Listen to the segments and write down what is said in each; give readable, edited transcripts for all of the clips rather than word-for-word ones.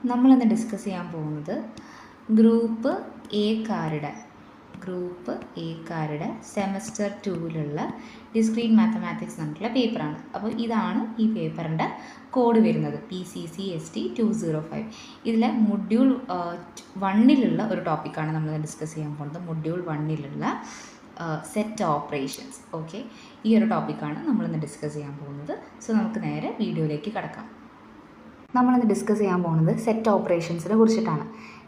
നമ്മളിന്ന് ഡിസ്കസ് ചെയ്യാൻ പോകുന്നത് ഗ്രൂപ്പ് എക്കാരുടെ സെമസ്റ്റർ 2-ലുള്ള ഡിസ്ക്രീറ്റ് മാത്തമാറ്റിക്സ് എന്നുള്ള പേപ്പറാണ്. അപ്പോൾ ഇതാണ് ഈ പേപ്പറിൻ്റെ കോഡ് വരുന്നത് PCC/ST 205. ഇതിലെ മൊഡ്യൂൾ 1-ലുള്ള ഒരു ടോപ്പിക്കാണ് നമ്മൾ ഡിസ്കസ് ചെയ്യാൻ പോകുന്നത്. മൊഡ്യൂൾ 1-ലുള്ള സെറ്റ് ഓപ്പറേഷൻസ്. ഓക്കെ, ഈ ഒരു ടോപ്പിക്കാണ് നമ്മളിന്ന് ഡിസ്കസ് ചെയ്യാൻ പോകുന്നത്. സോ നമുക്ക് നേരെ വീഡിയോയിലേക്ക് കടക്കാം. നമ്മളിന്ന് ഡിസ്കസ് ചെയ്യാൻ പോകുന്നത് സെറ്റ് ഓപ്പറേഷൻസിനെ കുറിച്ചിട്ടാണ്.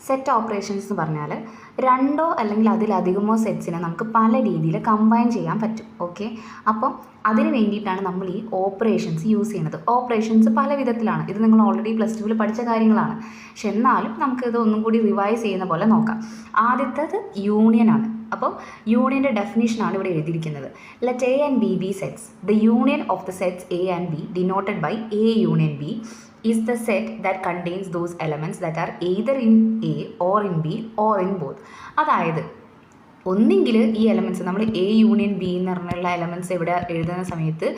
സെറ്റ് ഓപ്പറേഷൻസ് എന്ന് പറഞ്ഞാൽ രണ്ടോ അല്ലെങ്കിൽ അതിലധികമോ സെറ്റ്സിനെ നമുക്ക് പല രീതിയിൽ കമ്പൈൻ ചെയ്യാൻ പറ്റും. ഓക്കെ, അപ്പം അതിന് വേണ്ടിയിട്ടാണ് നമ്മൾ ഈ ഓപ്പറേഷൻസ് യൂസ് ചെയ്യുന്നത്. ഓപ്പറേഷൻസ് പല വിധത്തിലാണ്. ഇത് നിങ്ങൾ ഓൾറെഡി പ്ലസ് ടുവിൽ പഠിച്ച കാര്യങ്ങളാണ്. പക്ഷെ എന്നാലും നമുക്കിത് ഒന്നും കൂടി റിവൈസ് ചെയ്യുന്ന പോലെ നോക്കാം. ആദ്യത്തേത് യൂണിയനാണ്. അപ്പോൾ യൂണിയൻ്റെ ഡെഫിനേഷനാണ് ഇവിടെ എഴുതിയിരിക്കുന്നത്. Let A and B be sets. The union of the sets A and B denoted by A union B is the set that contains those elements that are either in A or in B or in both. അതായത് ഒന്നെങ്കിൽ ഈ elements നമ്മൾ A union B എന്ന് പറഞ്ഞുള്ള elements ഇവിടെ എഴുതുന്ന സമയത്ത്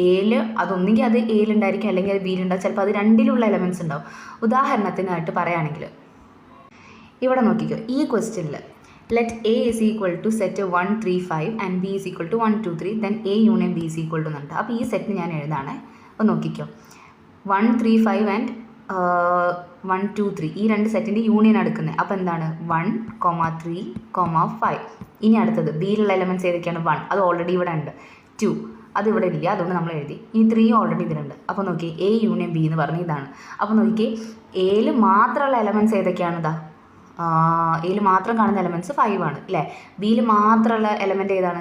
എയിൽ അതൊന്നെങ്കിൽ അത് എയിലുണ്ടായിരിക്കും, അല്ലെങ്കിൽ അത് ബിയിലുണ്ടാവും. ചിലപ്പോൾ അത് രണ്ടിലുള്ള എലമെൻറ്റ്സ് ഉണ്ടാവും. ഉദാഹരണത്തിനായിട്ട് പറയുകയാണെങ്കിൽ ഇവിടെ നോക്കിക്കോ, ഈ ക്വസ്റ്റ്യനിൽ let A is equal to set 1 3 5 and B is equal to 1 2 3 then A union B is equal to എന്നുണ്ട്. അപ്പോൾ ഈ സെറ്റ് ഞാൻ എഴുതാണ്. അപ്പോൾ നോക്കിക്കോ, 1 3 5 ആൻഡ് 1 2 3 ഈ രണ്ട് സെറ്റിൻ്റെ യൂണിയൻ എടുക്കുന്നത്. അപ്പോൾ എന്താണ് 1 3 5. ഇനി അടുത്തത് ബിയിലുള്ള എലമെൻറ്റ്സ് ഏതൊക്കെയാണ്? 1 അത് ഓൾറെഡി ഇവിടെ ഉണ്ട്, 2 അത് ഇവിടെ ഇല്ല, അതുകൊണ്ട് നമ്മൾ എഴുതി. ഇനി 3 ഓൾറെഡി ഇതിലുണ്ട്. അപ്പോൾ നോക്കി A യൂണിയൻ B എന്ന് പറഞ്ഞ് ഇതാണ്. അപ്പോൾ നോക്കിക്കേ, എയിൽ മാത്രമുള്ള എലമെൻറ്റ്സ് ഏതൊക്കെയാണ്? ഇതാ എയിൽ മാത്രം കാണുന്ന എലമെൻറ്റ്സ് 5 ആണ് അല്ലേ. ബിയിൽ മാത്രമുള്ള എലമെൻറ്റ് ഏതാണ്?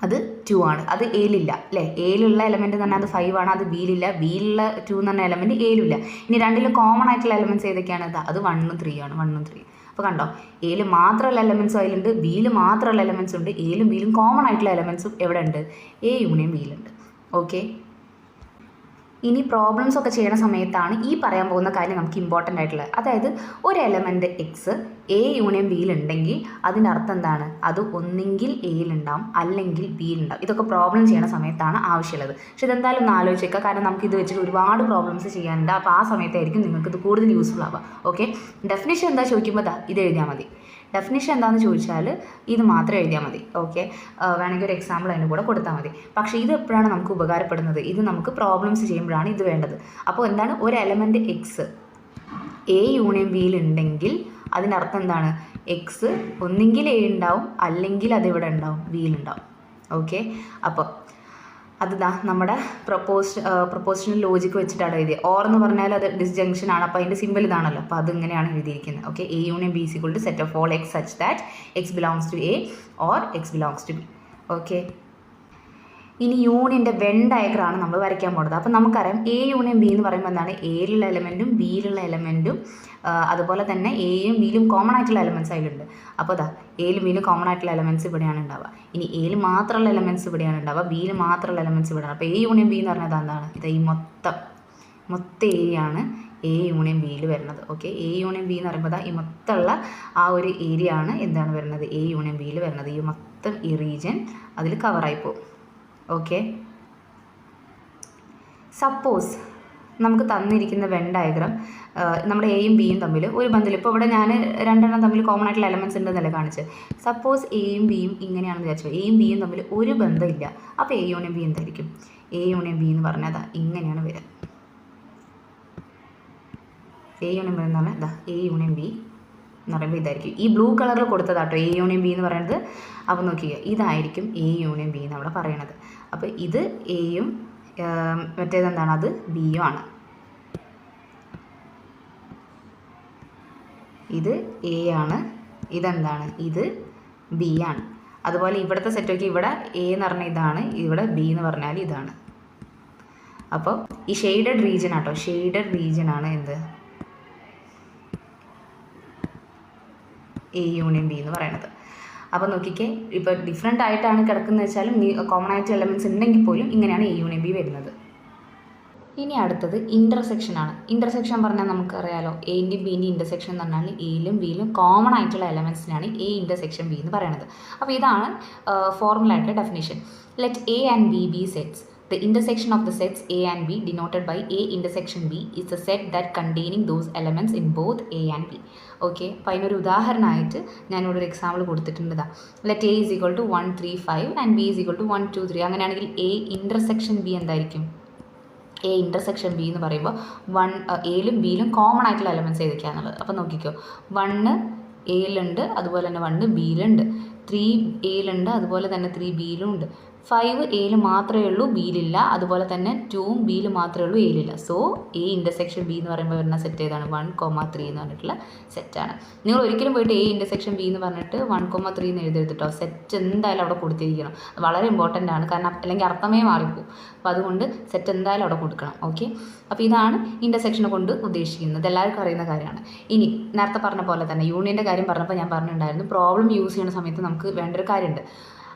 അത് 2 ആണ്. അത് എയിലില്ല അല്ലേ. എയിലുള്ള എലമെൻറ്റ് എന്ന് പറഞ്ഞാൽ അത് 5 ആണ്, അത് ബിയിലില്ല. ബിയിലുള്ള 2 എന്ന് പറഞ്ഞ എലമെൻറ്റ് എയിലില്ല. ഇനി രണ്ടിലും കോമൺ ആയിട്ടുള്ള എലമെൻറ്റ്സ് ഏതൊക്കെയാണ്? അത് 1 3 ആണ്, 1 3. അപ്പോൾ കണ്ടോ, എയിൽ മാത്രമുള്ള എലമെൻറ്റ്സും അതിലുണ്ട്, ബിയിൽ മാത്രമുള്ള എലമെൻറ്റ്സും ഉണ്ട്. എയിലും ബിയിലും കോമൺ ആയിട്ടുള്ള എലമെൻറ്റ്സും എവിടെ ഉണ്ട്? A യൂണിയൻ ബിയിലുണ്ട്. ഓക്കെ, ഇനി പ്രോബ്ലംസ് ഒക്കെ ചെയ്യുന്ന സമയത്താണ് ഈ പറയാൻ പോകുന്ന കാര്യം നമുക്ക് ഇമ്പോർട്ടൻ്റ് ആയിട്ടുള്ളത്. അതായത് ഒരു എലമെൻറ്റ് എക്സ് A യൂണിയൻ ബിയിലുണ്ടെങ്കിൽ അതിൻ്റെ അർത്ഥം എന്താണ്? അത് ഒന്നെങ്കിൽ എയിലുണ്ടാവും അല്ലെങ്കിൽ ബിയിലുണ്ടാവും. ഇതൊക്കെ പ്രോബ്ലം ചെയ്യുന്ന സമയത്താണ് ആവശ്യമുള്ളത്. പക്ഷെ ഇതെന്തായാലും ഒന്ന് ആലോചിക്കുക, കാരണം നമുക്ക് ഇത് വെച്ചിട്ട് ഒരുപാട് പ്രോബ്ലംസ് ചെയ്യാനുണ്ട്. അപ്പോൾ ആ സമയത്തായിരിക്കും നിങ്ങൾക്ക് ഇത് കൂടുതൽ യൂസ്ഫുൾ ആവുക. ഓക്കെ, ഡെഫിനിഷൻ എന്താ ചോദിക്കുമ്പോൾ ഇത് എഴുതിയാൽ മതി. ഡെഫിനിഷൻ എന്താണെന്ന് ചോദിച്ചാൽ ഇത് മാത്രം എഴുതിയാൽ മതി. ഓക്കെ, വേണമെങ്കിൽ ഒരു എക്സാമ്പിൾ അതിൻ്റെ കൂടെ കൊടുത്താൽ മതി. പക്ഷേ ഇത് എപ്പോഴാണ് നമുക്ക് ഉപകാരപ്പെടുന്നത്? ഇത് നമുക്ക് പ്രോബ്ലംസ് ചെയ്യുമ്പോഴാണ് ഇത് വേണ്ടത്. അപ്പോൾ എന്താണ്, ഒരു എലമെൻറ്റ് എക്സ് A യൂണിയൻ ബിയിലുണ്ടെങ്കിൽ അതിൻ്റെ അർത്ഥം എന്താണ്? എക്സ് ഒന്നെങ്കിൽ A ഉണ്ടാവും, അല്ലെങ്കിൽ അതിവിടെ ഉണ്ടാവും, ബിയിലുണ്ടാവും. ഓക്കെ, അപ്പോൾ അതാ നമ്മുടെ പ്രൊപ്പോസിഷണൽ ലോജിക്ക് വെച്ചിട്ടാണ് എഴുതിയത്. ഓർ എന്ന് പറഞ്ഞാൽ അത് ഡിസ്ജങ്ഷൻ ആണ്. അപ്പോൾ അതിൻ്റെ സിമ്പിൾ ഇതാണല്ലോ. അപ്പോൾ അതിങ്ങനെയാണ് എഴുതിയിരിക്കുന്നത്. Okay, A union B is equal to set of all x such that x belongs to A or x belongs to B. Okay, ഇനി യൂണിയൻ്റെ വെൻ ഡയഗ്രാമാണ് നമ്മൾ വരയ്ക്കാൻ പോകുന്നത്. അപ്പോൾ നമുക്കറിയാം A യൂണിയൻ B എന്ന് പറയുമ്പോൾ എന്താണ്? എയിലുള്ള എലമെൻറ്റും ബിയിലുള്ള എലമെൻറ്റും അതുപോലെ തന്നെ എയും ബിയിലും കോമൺ ആയിട്ടുള്ള എലമെൻറ്റ്സ് അതിലുണ്ട്. അപ്പോൾ അതാ എയിലും ബിയിലും കോമൺ ആയിട്ടുള്ള എലമെൻറ്റ്സ് ഇവിടെയാണ് ഉണ്ടാവുക. ഇനി എയിൽ മാത്രമുള്ള എലമെൻറ്റ്സ് ഇവിടെയാണ് ഉണ്ടാവുക, ബിയിൽ മാത്രമുള്ള എലമെൻറ്റ്സ് ഇവിടെയാണ്. അപ്പോൾ A യൂണിയൻ B എന്ന് പറഞ്ഞത് എന്താണ്? ഇത് ഈ മൊത്തം ഏരിയയാണ് A യൂണിയൻ ബിയിൽ വരുന്നത്. ഓക്കെ, A യൂണിയൻ B എന്ന് പറയുമ്പോൾ ഈ മൊത്തമുള്ള ആ ഒരു ഏരിയ ആണ് എന്താണ് വരുന്നത്? A യൂണിയൻ ബിയിൽ വരുന്നത്. ഈ മൊത്തം ഈ റീജിയൻ അതിൽ കവറായി പോകും. ഓക്കെ, സപ്പോസ് നമുക്ക് തന്നിരിക്കുന്ന വെൻ ഡയഗ്രാം നമ്മുടെ എയും ബിയും തമ്മിൽ ഒരു ബന്ധമില്ല. ഇപ്പോൾ ഇവിടെ ഞാൻ രണ്ടെണ്ണം തമ്മിൽ കോമൺ ആയിട്ടുള്ള എലമെൻറ്റ്സ് ഉണ്ടെന്നല്ലേ കാണിച്ച്. സപ്പോസ് എയും ബിയും ഇങ്ങനെയാണെന്ന് വിചാരിച്ചു, എയും ബിയും തമ്മിൽ ഒരു ബന്ധമില്ല. അപ്പോൾ A യൂണിയൻ ബി എന്തായിരിക്കും? A യൂണിയൻ ബി എന്ന് പറഞ്ഞാൽ ഇങ്ങനെയാണ് വരിക. A യൂണിയൻ ബി എന്ന് പറഞ്ഞാൽ A യൂണിയൻ ബി എന്ന് പറയുമ്പോൾ ഇതായിരിക്കും. ഈ ബ്ലൂ കളറിൽ കൊടുത്തതാട്ടോ A യൂണിയൻ ബി എന്ന് പറയുന്നത്. അപ്പോൾ നോക്കിക്കുക, ഇതായിരിക്കും A യൂണിയൻ ബി എന്ന് അവിടെ പറയണത്. അപ്പോൾ ഇത് എയും മറ്റേതെന്താണ്? അത് ബിയും ആണ്. ഇത് A ആണ്, ഇതെന്താണ്? ഇത് ബി ആണ്. അതുപോലെ ഇവിടുത്തെ സെറ്റ് നോക്കി, ഇവിടെ A എന്ന് പറഞ്ഞാൽ ഇതാണ്, ഇവിടെ B എന്ന് പറഞ്ഞാൽ ഇതാണ്. അപ്പോൾ ഈ ഷെയ്ഡഡ് റീജിയൻ ആട്ടോ, ഷെയ്ഡഡ് റീജിയൻ ആണ് എന്ത്? A യൂണിയൻ ബി എന്ന് പറയുന്നത്. അപ്പോൾ നോക്കിക്കേ, ഇപ്പോൾ ഡിഫറെൻ്റ് ആയിട്ടാണ് കിടക്കുന്നത് വെച്ചാലും കോമൺ ആയിട്ട് എലമെൻറ്റ്സ് ഉണ്ടെങ്കിൽ പോലും ഇങ്ങനെയാണ് A യൂണിയൻ ബി വരുന്നത്. ഇനി അടുത്തത് ഇൻ്റർസെക്ഷൻ ആണ്. ഇൻ്റർസെക്ഷൻ പറഞ്ഞാൽ നമുക്കറിയാലോ, എൻ്റെയും ബിൻ്റെയും ഇൻ്റർസെക്ഷൻ എന്ന് പറഞ്ഞാൽ എയിലും ബിയിലും കോമൺ ആയിട്ടുള്ള എലമെൻറ്റ്സിനാണ് A ഇൻ്റർസെക്ഷൻ B എന്ന് പറയുന്നത്. അപ്പോൾ ഇതാണ് ഫോർമുല ആയിട്ടുള്ള definition. Let A and B be sets The intersection of the sets A and B denoted by A intersection B is a set that containing those elements in both A and B. Okay, അപ്പോൾ അതിനൊരു ഉദാഹരണമായിട്ട് ഞാനിവിടെ ഒരു example കൊടുത്തിട്ടുണ്ട്. Let A is equal to 1 3 5 and B is equal to 1 2 3. അങ്ങനെയാണെങ്കിൽ A intersection B എന്തായിരിക്കും? A intersection B എന്ന് പറയുമ്പോൾ എയിലും ബിയിലും കോമൺ ആയിട്ടുള്ള എലമെൻറ്റ്സ് ഏതൊക്കെയാണെന്നുള്ളത്. അപ്പോൾ നോക്കിക്കോ, 1 എയിലുണ്ട്, അതുപോലെ തന്നെ 1 ബിയിലുണ്ട്, 3 എയിലുണ്ട്, അതുപോലെ തന്നെ 3 ബിയിലും ഉണ്ട്, 5 എയിൽ മാത്രമേ ഉള്ളൂ ബിയിലില്ല, അതുപോലെ തന്നെ 2 ബിയിൽ മാത്രമേ ഉള്ളൂ എയിലില്ല. സോ എ ഇൻ്റർസെക്ഷൻ ബി എന്ന് പറയുമ്പോൾ വരുന്ന സെറ്റ് ഏതാണ്? 1,3 എന്ന് പറഞ്ഞിട്ടുള്ള സെറ്റാണ്. നിങ്ങൾ ഒരിക്കലും പോയിട്ട് എ ഇൻ്റർസെക്ഷൻ ബി എന്ന് പറഞ്ഞിട്ട് 1,3 എന്ന് എഴുതിയെടുത്തിട്ടോ. സെറ്റ് എന്തായാലും അവിടെ കൊടുത്തിരിക്കണം. വളരെ ഇമ്പോർട്ടൻ്റ് ആണ്, കാരണം അല്ലെങ്കിൽ അർത്ഥമേ മാറിപ്പോവും. അപ്പോൾ അതുകൊണ്ട് സെറ്റ് എന്തായാലും അവിടെ കൊടുക്കണം. ഓക്കെ, അപ്പോൾ ഇതാണ് ഇൻ്റർസെക്ഷനെ കൊണ്ട് ഉദ്ദേശിക്കുന്നത്. എല്ലാവർക്കും അറിയുന്ന കാര്യമാണ്. ഇനി നേരത്തെ പറഞ്ഞ പോലെ തന്നെ യൂണിയൻ്റെ കാര്യം പറഞ്ഞപ്പോൾ ഞാൻ പറഞ്ഞിട്ടുണ്ടായിരുന്നു, പ്രോബ്ലം യൂസ് ചെയ്യുന്ന സമയത്ത് നമുക്ക് വേണ്ട ഒരു കാര്യമുണ്ട്.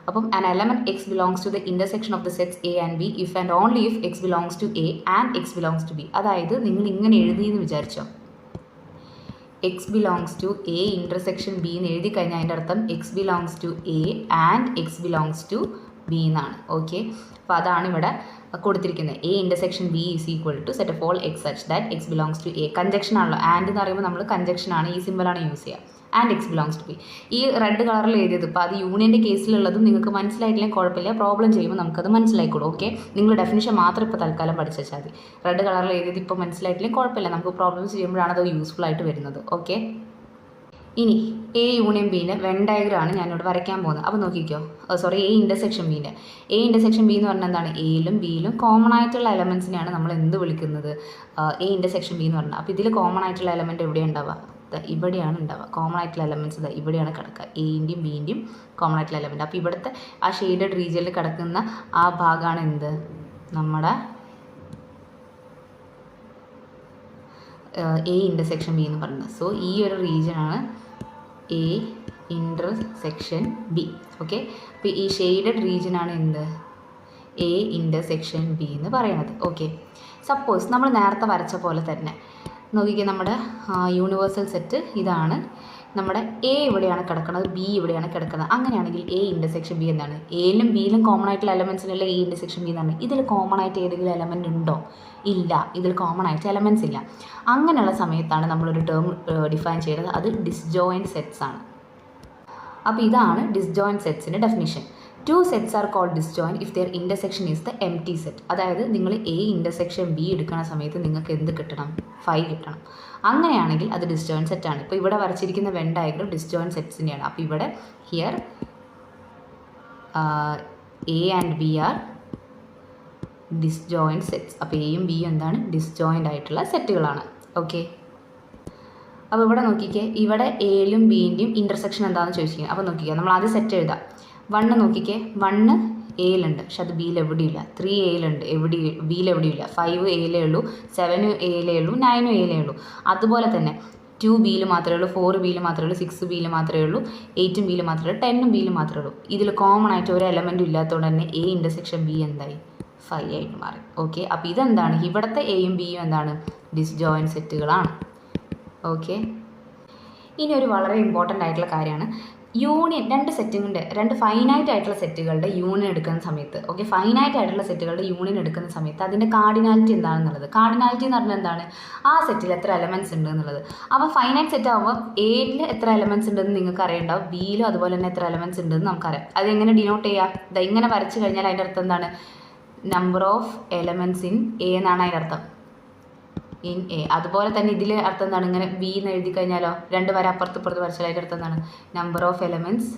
അപ്പം an element x belongs to the intersection of the sets A and B if and only if x belongs to A and x belongs to B. അതായത് നിങ്ങൾ ഇങ്ങനെ എഴുതിയെന്ന് വിചാരിച്ചോ, x belongs to A intersection B എന്ന് എഴുതി കഴിഞ്ഞാൽ അതിൻ്റെ അർത്ഥം x belongs to A and x belongs to B എന്നാണ്. ഓക്കെ, അപ്പോൾ അതാണ് ഇവിടെ കൊടുത്തിരിക്കുന്നത്. A intersection B is equal to set of all x such that x belongs to A. Conjunction ആണല്ലോ, ആൻഡ് എന്ന് പറയുമ്പോൾ നമ്മൾ കഞ്ചക്ഷൻ ആണ്, ഈ സിമ്പിളാണ് യൂസ് ചെയ്യുക. And x belongs to B. ഈ റെഡ് കളറിൽ എഴുതിയത് ഇപ്പോൾ അത് യൂണിയൻ്റെ കേസിലുള്ളതും നിങ്ങൾക്ക് മനസ്സിലായിട്ടില്ലെങ്കിൽ കുഴപ്പമില്ല, പ്രോബ്ലം ചെയ്യുമ്പോൾ നമുക്കത് മനസ്സിലായിക്കോളൂ. ഓക്കെ, നിങ്ങൾ ഡെഫിനിഷൻ മാത്രം ഇപ്പോൾ തൽക്കാലം പഠിച്ചു വെച്ചാൽ മതി. റെഡ് കളറിൽ എഴുതിയത് ഇപ്പോൾ മനസ്സിലായിട്ടില്ലെങ്കിൽ കുഴപ്പമില്ല, നമുക്ക് പ്രോബ്ലംസ് ചെയ്യുമ്പോഴാണ് അത് യൂസ്ഫുൾ ആയിട്ട് വരുന്നത്. ഓക്കെ, ഇനി എ യൂണിയൻ ബീൻ്റെ വെൻ ഡയഗ്രാമാണ് ഞാനിവിടെ വരയ്ക്കാൻ പോകുന്നത്. അപ്പോൾ നോക്കിക്കോ, സോറി, എ ഇൻ്റർസെക്ഷൻ ബീൻ്റെ. എ ഇൻ്റർസെക്ഷൻ ബി എന്ന് പറഞ്ഞാൽ എന്താണ്? എയിലും ബിയിലും കോമൺ ആയിട്ടുള്ള എലമെൻസിനെയാണ് നമ്മൾ എന്ത് വിളിക്കുന്നത്? എ ഇൻ്റർസെക്ഷൻ ബി എന്ന് പറഞ്ഞാൽ. അപ്പോൾ ഇതിൽ കോമൺ ആയിട്ടുള്ള എലമെൻറ്റ് എവിടെയാണ് ഉണ്ടാവുക? ഇവിടെയാണ് ഉണ്ടാവുക. കോമൺ ആയിട്ടുള്ള എലമെൻറ്റ്സ് ഇവിടെയാണ് കിടക്കുക, എൻ്റെയും ബിൻ്റെയും കോമൺ ആയിട്ടുള്ള എലമെൻറ്റ്. അപ്പോൾ ഇവിടുത്തെ ആ ഷെയ്ഡഡ് റീജിയനിൽ കിടക്കുന്ന ആ ഭാഗമാണ് എന്ത്? നമ്മുടെ എ ഇൻ്റർസെക്ഷൻ ബി എന്ന് പറയുന്നത്. സോ ഈ ഒരു റീജിയനാണ് എ ഇൻ്റർസെക്ഷൻ ബി. ഓക്കെ, അപ്പോൾ ഈ ഷെയ്ഡഡ് റീജിയനാണ് എന്ത്? എ ഇൻ്റർസെക്ഷൻ ബി എന്ന് പറയുന്നത്. ഓക്കെ, സപ്പോസ് നമ്മൾ നേരത്തെ വരച്ച പോലെ തന്നെ നോക്കിക്കുക, നമ്മുടെ യൂണിവേഴ്സൽ സെറ്റ് ഇതാണ്. നമ്മുടെ എ ഇവിടെയാണ് കിടക്കുന്നത്, ബി ഇവിടെയാണ് കിടക്കുന്നത്. അങ്ങനെയാണെങ്കിൽ എ ഇൻ്റർസെക്ഷൻ ബി എന്താണ്? എയിലും ബിയിലും കോമൺ ആയിട്ടുള്ള എലമെൻറ്റ്സിനുള്ള എ ഇൻ്റർസെക്ഷൻ ബി എന്നാണ്. ഇതിൽ കോമൺ ആയിട്ട് ഏതെങ്കിലും എലമെൻറ്റ് ഉണ്ടോ? ഇല്ല, ഇതിൽ കോമൺ ആയിട്ട് എലമെൻറ്റ്സ് ഇല്ല. അങ്ങനെയുള്ള സമയത്താണ് നമ്മളൊരു ടേം ഡിഫൈൻ ചെയ്യുന്നത്, അത് ഡിസ്ജോയിൻറ്റ് സെറ്റ്സ് ആണ്. അപ്പോൾ ഇതാണ് disjoint സെറ്റ്സിൻ്റെ definition. 2 sets are called disjoint if their intersection is the empty set. അതായത് നിങ്ങൾ എ ഇൻ്റർസെക്ഷൻ ബി എടുക്കുന്ന സമയത്ത് നിങ്ങൾക്ക് എന്ത് കിട്ടണം? 5 കിട്ടണം. അങ്ങനെയാണെങ്കിൽ അത് ഡിസ്ജോയിൻറ്റ് സെറ്റാണ്. ഇപ്പോൾ ഇവിടെ വരച്ചിരിക്കുന്ന വെൻ ഡയഗ്രം ഡിസ്ജോയിൻറ്റ് സെറ്റ്സിൻ്റെയാണ്. അപ്പോൾ ഇവിടെ here A and B R disjoint sets. അപ്പോൾ എയും ബിയും എന്താണ്? ഡിസ്ജോയിൻ്റ് ആയിട്ടുള്ള സെറ്റുകളാണ്. ഓക്കെ, അപ്പോൾ ഇവിടെ നോക്കിക്കേ, ഇവിടെ എയിലും ബിൻ്റെയും ഇൻ്റർസെക്ഷൻ എന്താണെന്ന് ചോദിച്ചിരിക്കുന്നത്. അപ്പോൾ നോക്കിക്കുക, നമ്മൾ ആദ്യം സെറ്റ് എഴുതാം. 1 നോക്കിക്കേ, 1 എയിലുണ്ട്, പക്ഷെ അത് ബിയിൽ എവിടെയില്ല. 3 എയിലുണ്ട്, ബിയിൽ എവിടെയില്ല. 5 എയിലേ ഉള്ളൂ, 7 എയിലേ ഉള്ളൂ, 9 എയിലേ ഉള്ളൂ. അതുപോലെ തന്നെ 2 ബിയിൽ മാത്രമേ ഉള്ളൂ, 4 ബിയിൽ മാത്രമേ ഉള്ളൂ, 6 ബിയിൽ മാത്രമേ ഉള്ളൂ, 8 ബിയിൽ മാത്രമേ ഉള്ളൂ, 10 ബിയിൽ മാത്രമേ ഉള്ളൂ. ഇതിൽ കോമൺ ആയിട്ട് ഒരു എലമെൻറ്റും ഇല്ലാത്തതുകൊണ്ട് തന്നെ എ ഇൻ്റർസെക്ഷൻ ബി എന്തായി? 5 ആയിട്ട് മാറി. ഓക്കെ, അപ്പോൾ ഇതെന്താണ്? ഇവിടുത്തെ എയും ബിയും എന്താണ്? ഡിസ്ജോയിൻറ്റ് സെറ്റുകളാണ്. ഓക്കെ, ഇനി ഒരു വളരെ ഇമ്പോർട്ടൻ്റ് ആയിട്ടുള്ള കാര്യമാണ് യൂണിയൻ. രണ്ട് ഫൈനൈറ്റ് ആയിട്ടുള്ള സെറ്റുകളുടെ യൂണിയൻ എടുക്കുന്ന സമയത്ത്, ഓക്കെ, ഫൈനൈറ്റ് ആയിട്ടുള്ള സെറ്റുകളുടെ യൂണിയൻ എടുക്കുന്ന സമയത്ത് അതിൻ്റെ കാർഡിനാലിറ്റി എന്താണെന്നുള്ളത്. കാർഡിനാലിറ്റി എന്ന് പറഞ്ഞാൽ എന്താണ്? ആ സെറ്റിൽ എത്ര എലമെൻറ്റ്സ് ഉണ്ട് എന്നുള്ളത്. അപ്പോൾ ഫൈനൈറ്റ് സെറ്റ് ആകുമ്പോൾ എയിൽ എത്ര എലമെൻറ്റ്സ് ഉണ്ടെന്ന് നിങ്ങൾക്ക് അറിയണ്ടാവും, ബിയിലും അതുപോലെ തന്നെ എത്ര എലമെൻറ്റ്സ് ഉണ്ടെന്ന് നമുക്കറിയാം. അതെങ്ങനെ ഡിനോട്ട് ചെയ്യാം? ഇങ്ങനെ വരച്ച് കഴിഞ്ഞാൽ അതിൻ്റെ അർത്ഥം എന്താണ്? Number of elements in A എന്നാണ് അതിൻ്റെ അർത്ഥം, ഇൻ എ. അതുപോലെ തന്നെ ഇതിൽ അർത്ഥം എന്താണ്? ഇങ്ങനെ ബി എന്ന് എഴുതി കഴിഞ്ഞാലോ, 2 വര അപ്പുറത്ത് വരച്ചാൽ അതിൻ്റെ അർത്ഥം എന്താണ്? Number of elements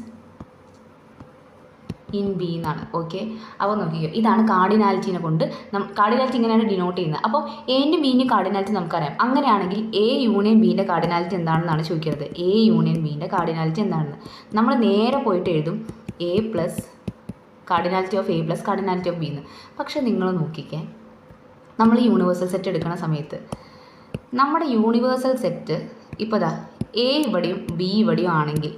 in B എന്നാണ്. ഓക്കെ, അപ്പോൾ നോക്കിയോ, ഇതാണ് കാർഡിനാലിറ്റീനെ കൊണ്ട് കാർഡിനാലിറ്റി ഇങ്ങനെയാണ് ഡിനോട്ട് ചെയ്യുന്നത്. അപ്പോൾ എൻ്റെയും ബിൻ്റെയും കാർഡിനാലിറ്റി നമുക്കറിയാം. അങ്ങനെയാണെങ്കിൽ എ യൂണിയൻ ബിൻ്റെ കാർഡിനാലിറ്റി എന്താണെന്നാണ് ചോദിക്കുന്നത്. എ യൂണിയൻ ബിൻ്റെ കാർഡിനാലിറ്റി എന്താണെന്ന് നമ്മൾ നേരെ പോയിട്ട് എഴുതും A plus cardinality of A plus cardinality of B എന്ന്. പക്ഷേ നിങ്ങൾ നോക്കിക്കേ, നമ്മൾ യൂണിവേഴ്സൽ സെറ്റ് എടുക്കുന്ന സമയത്ത് നമ്മുടെ യൂണിവേഴ്സൽ സെറ്റ് ഇപ്പോൾ ദാ എ ഇവിടെയും ബി ഇവിടെയും ആണെങ്കിൽ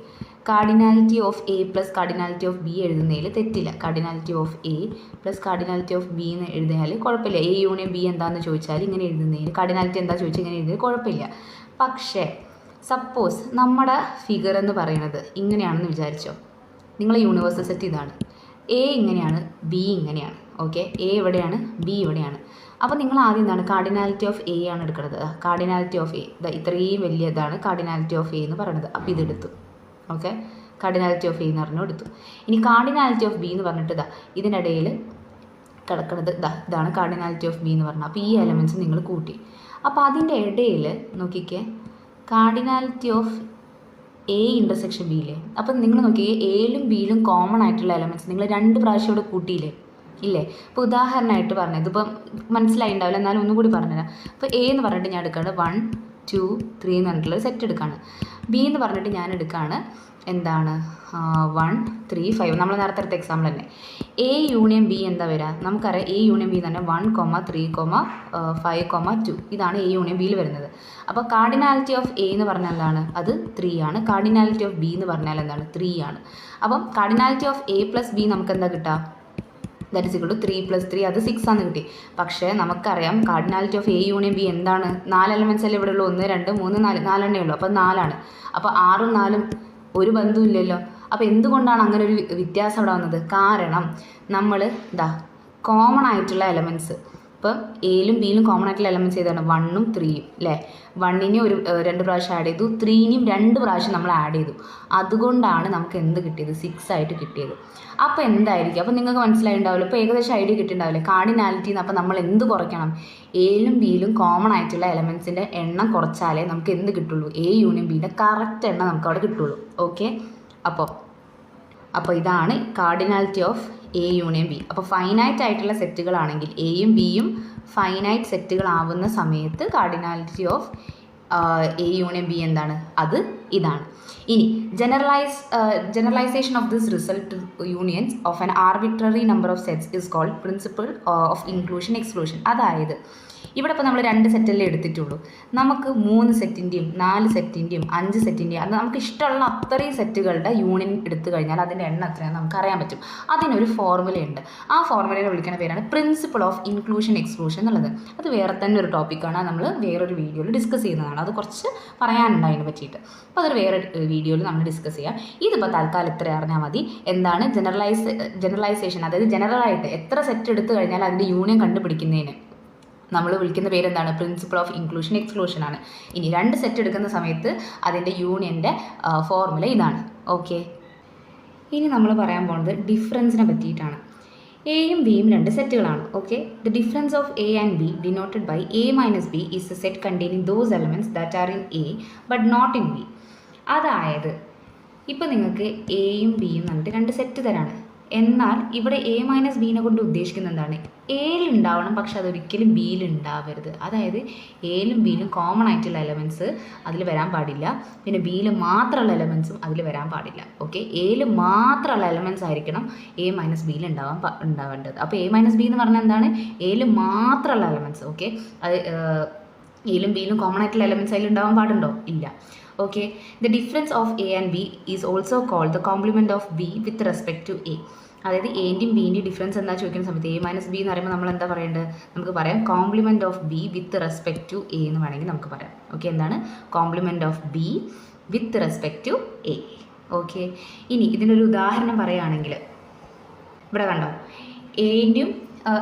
cardinality of A plus cardinality of B എഴുതുന്നതിൽ തെറ്റില്ല. Cardinality of A plus cardinality of B എന്ന് എഴുതിയാൽ കുഴപ്പമില്ല. എ യൂണിയൻ ബി എന്താണെന്ന് ചോദിച്ചാൽ ഇങ്ങനെ എഴുതുന്നതിന്, കാർഡിനാലിറ്റി എന്താ ചോദിച്ചാൽ ഇങ്ങനെ എഴുതിയാൽ കുഴപ്പമില്ല. പക്ഷേ സപ്പോസ് നമ്മുടെ ഫിഗർ എന്ന് പറയുന്നത് ഇങ്ങനെയാണെന്ന് വിചാരിച്ചോ. നിങ്ങളെ യൂണിവേഴ്സൽ സെറ്റ് ഇതാണ്, എ ഇങ്ങനെയാണ്, ബി ഇങ്ങനെയാണ്. ഓക്കെ, എ ഇവിടെയാണ്, ബി ഇവിടെയാണ്. അപ്പോൾ നിങ്ങൾ ആദ്യം എന്താണ് കാർഡിനാലിറ്റി ഓഫ് എ ആണ് എടുക്കുന്നത്. കാർഡിനാലിറ്റി ഓഫ് എ ഇത്രയും വലിയ ഇതാണ് കാർഡിനാലിറ്റി ഓഫ് എ എന്ന് പറയുന്നത്. അപ്പോൾ ഇതെടുത്തു. ഓക്കെ, കാർഡിനാലിറ്റി ഓഫ് എ എന്ന് പറഞ്ഞു എടുത്തു. ഇനി കാർഡിനാലിറ്റി ഓഫ് ബി എന്ന് പറഞ്ഞിട്ട് ഇതിനിടയിൽ കിടക്കുന്നത് ഇതാണ് കാർഡിനാലിറ്റി ഓഫ് ബി എന്ന് പറഞ്ഞാൽ. അപ്പോൾ ഈ എലമെൻറ്റ്സ് നിങ്ങൾ കൂട്ടി. അപ്പോൾ അതിൻ്റെ ഇടയിൽ നോക്കിക്കേ കാർഡിനാലിറ്റി ഓഫ് എ ഇൻ്റർസെക്ഷൻ ബിയിലെ. അപ്പം നിങ്ങൾ നോക്കിയേ എയിലും ബിയിലും കോമൺ ആയിട്ടുള്ള എലമെൻറ്റ്സ് നിങ്ങൾ 2 പ്രാവശ്യം ഇവിടെ കൂട്ടിയില്ലേ ഇല്ലേ. ഇപ്പോൾ ഉദാഹരണമായിട്ട് പറഞ്ഞത് ഇതിപ്പം മനസ്സിലായി ഉണ്ടാവില്ല, എന്നാലും ഒന്നും കൂടി പറഞ്ഞുതരാം. അപ്പോൾ എ എന്ന് പറഞ്ഞിട്ട് ഞാൻ എടുക്കുകയാണ് 1 2 3 എന്ന് പറഞ്ഞിട്ടുള്ളൊരു സെറ്റ് എടുക്കുകയാണ്. ബി എന്ന് പറഞ്ഞിട്ട് ഞാൻ എടുക്കുകയാണ് എന്താണ് 1 3 5. നമ്മൾ നേരത്തെ എടുത്ത എക്സാമ്പിൾ തന്നെ. എ യൂണിയൻ ബി എന്താ വരിക നമുക്കറിയാം. എ യൂണിയൻ ബി തന്നെ 1, 3, 5, 2 ഇതാണ് എ യൂണിയൻ ബിയിൽ വരുന്നത്. അപ്പോൾ കാർഡിനാലിറ്റി ഓഫ് എ എന്ന് പറഞ്ഞാൽ എന്താണ്, അത് 3 ആണ്. കാർഡിനാലിറ്റി ഓഫ് ബി എന്ന് പറഞ്ഞാൽ എന്താണ്, 3 ആണ്. അപ്പം cardinality of A plus B നമുക്ക് എന്താ കിട്ടുക, ദാറ്റ് ഇസ് ഇക്വൽ ടു 3 + 3 അത് 6 ആണ് കിട്ടി. പക്ഷേ നമുക്കറിയാം cardinality of A union B എന്താണ്, 4 എലമെൻറ്റ്സ് അല്ലേ ഇവിടെ ഉള്ളൂ. 1 2 3 4 4 ഉള്ളൂ. അപ്പോൾ 4 ആണ്. അപ്പോൾ 6ഉം 4ഉം ഒരു ബന്ധമില്ലല്ലോ. അപ്പോൾ എന്തുകൊണ്ടാണ് അങ്ങനെ ഒരു വ്യത്യാസം അവിടെ വന്നത്? കാരണം നമ്മൾ കോമൺ ആയിട്ടുള്ള എലമെൻറ്റ്സ് ഇപ്പം എയിലും ബിയിലും കോമൺ ആയിട്ടുള്ള എലമെൻറ്റ്സ് ഏതാണ്, 1ഉം 3ഉം അല്ലേ. 1നെ 2 പ്രാവശ്യം ആഡ് ചെയ്തു, 3നെയും 2 പ്രാവശ്യം നമ്മൾ ആഡ് ചെയ്തു. അതുകൊണ്ടാണ് നമുക്ക് എന്ത് കിട്ടിയത്, 6 ആയിട്ട് കിട്ടിയത്. അപ്പോൾ എന്തായിരിക്കും, അപ്പോൾ നിങ്ങൾക്ക് മനസ്സിലായിട്ടുണ്ടാവില്ല. ഇപ്പോൾ ഏകദേശം ഐഡിയ കിട്ടിയിട്ടുണ്ടാവില്ലേ കാർഡിനാലിറ്റിന്ന്. അപ്പോൾ നമ്മൾ എന്ത് കുറയ്ക്കണം, എയിലും ബിയിലും കോമൺ ആയിട്ടുള്ള എലമെൻറ്റ്സിൻ്റെ എണ്ണം കുറച്ചാലേ നമുക്ക് എന്ത് കിട്ടുള്ളൂ, എ യൂണിയൻ ബിയുടെ കറക്റ്റ് എണ്ണം നമുക്ക് അവിടെ കിട്ടുള്ളൂ. ഓക്കെ, അപ്പോൾ ഇതാണ് cardinality of A union B. അപ്പോൾ ഫൈനൈറ്റ് ആയിട്ടുള്ള സെറ്റുകളാണെങ്കിൽ എയും ബിയും ഫൈനൈറ്റ് സെറ്റുകളാവുന്ന സമയത്ത് cardinality of A union B എന്താണ്, അത് ഇതാണ്. ഇനി generalization of this result unions of an arbitrary number of sets is called principle of inclusion exclusion. അതായത് ഇവിടെ ഇപ്പോൾ നമ്മൾ 2 സെറ്റല്ലേ എടുത്തിട്ടുള്ളൂ. നമുക്ക് 3 സെറ്റിൻ്റെയും 4 സെറ്റിൻ്റെയും 5 സെറ്റിൻ്റെയും അത് നമുക്ക് ഇഷ്ടമുള്ള അത്രയും സെറ്റുകളുടെ യൂണിയൻ എടുത്തു കഴിഞ്ഞാൽ അതിൻ്റെ എണ്ണം എത്രയാണെന്ന് നമുക്ക് അറിയാൻ പറ്റും. അതിനൊരു ഫോർമുലയുണ്ട്. ആ ഫോർമുലയെ വിളിക്കുന്ന പേരാണ് പ്രിൻസിപ്പിൾ ഓഫ് ഇൻക്ലൂഷൻ എക്സ്ക്ലൂഷൻ എന്നുള്ളത്. അത് വേറെ തന്നെ ഒരു ടോപ്പിക്കാണ്, നമ്മൾ വേറൊരു വീഡിയോയിൽ ഡിസ്കസ് ചെയ്യുന്നതാണ്. അത് കുറച്ച് പറയാനുണ്ട് അതിനെ പറ്റിയിട്ട്. അപ്പോൾ അതൊരു വേറെ വീഡിയോയിൽ നമ്മൾ ഡിസ്കസ് ചെയ്യാം. ഇതിപ്പോൾ തൽക്കാലം ഇത്ര അറിഞ്ഞാൽ മതി. എന്താണ് ജനറലൈസേഷൻ, അതായത് ജനറലായിട്ട് എത്ര സെറ്റ് എടുത്തു കഴിഞ്ഞാൽ അതിൻ്റെ യൂണിയൻ കണ്ടുപിടിക്കുന്നതിന് നമ്മൾ വിളിക്കുന്ന പേരെന്താണ്, പ്രിൻസിപ്പിൾ ഓഫ് ഇൻക്ലൂഷൻ എക്സ്ക്ലൂഷൻ ആണ്. ഇനി 2 സെറ്റ് എടുക്കുന്ന സമയത്ത് അതിൻ്റെ യൂണിയൻ്റെ ഫോർമുല ഇതാണ്. ഓക്കെ, ഇനി നമ്മൾ പറയാൻ പോകുന്നത് ഡിഫറൻസിനെ പറ്റിയിട്ടാണ്. എയും ബിയും 2 സെറ്റുകളാണ്. Okay, the difference of A and B denoted by A minus B is a set containing those elements that are in A but not in B. അതായത് ഇപ്പോൾ നിങ്ങൾക്ക് എയും ബിയും എന്നിട്ട് 2 സെറ്റ് തരാണ്. എന്നാൽ ഇവിടെ എ മൈനസ് ബീനെ കൊണ്ട് ഉദ്ദേശിക്കുന്നത് എന്താണ്, എയിൽ ഉണ്ടാവണം പക്ഷെ അതൊരിക്കലും ബിയിൽ ഉണ്ടാവരുത്. അതായത് എയിലും ബിയിലും കോമൺ ആയിട്ടുള്ള എലമെൻറ്റ്സ് അതിൽ വരാൻ പാടില്ല, പിന്നെ ബിയിൽ മാത്രമുള്ള എലമെൻറ്റ്സും അതിൽ വരാൻ പാടില്ല. ഓക്കെ, എയിൽ മാത്രമുള്ള എലമെൻറ്റ്സ് ആയിരിക്കണം എ മൈനസ് ബിയിൽ ഉണ്ടാവേണ്ടത്. അപ്പോൾ എ മൈനസ് ബി എന്ന് പറഞ്ഞാൽ എന്താണ്, എയിൽ മാത്രമുള്ള എലമെൻറ്റ്സ്. ഓക്കെ, അത് എയിലും ബിയിലും കോമൺ ആയിട്ടുള്ള എലമെൻറ്റ്സ് അതിൽ ഉണ്ടാവാൻ പാടുണ്ടോ, ഇല്ല. Okay, the difference of A and B is also called the complement of B with respect to A. അതായത് എൻ്റെയും ബിൻ്റെയും ഡിഫറൻസ് എന്താ ചോദിക്കുന്ന സമയത്ത് എ മൈനസ് ബി എന്ന് പറയുമ്പോൾ നമ്മൾ എന്താ പറയേണ്ടത്, നമുക്ക് പറയാം complement of B with respect to A എന്ന് വേണമെങ്കിൽ നമുക്ക് പറയാം. ഓക്കെ, എന്താണ് complement of B with respect to A. Okay, ഇനി ഇതിനൊരു ഉദാഹരണം പറയുകയാണെങ്കിൽ ഇവിടെ കണ്ടോ, എൻ്റെയും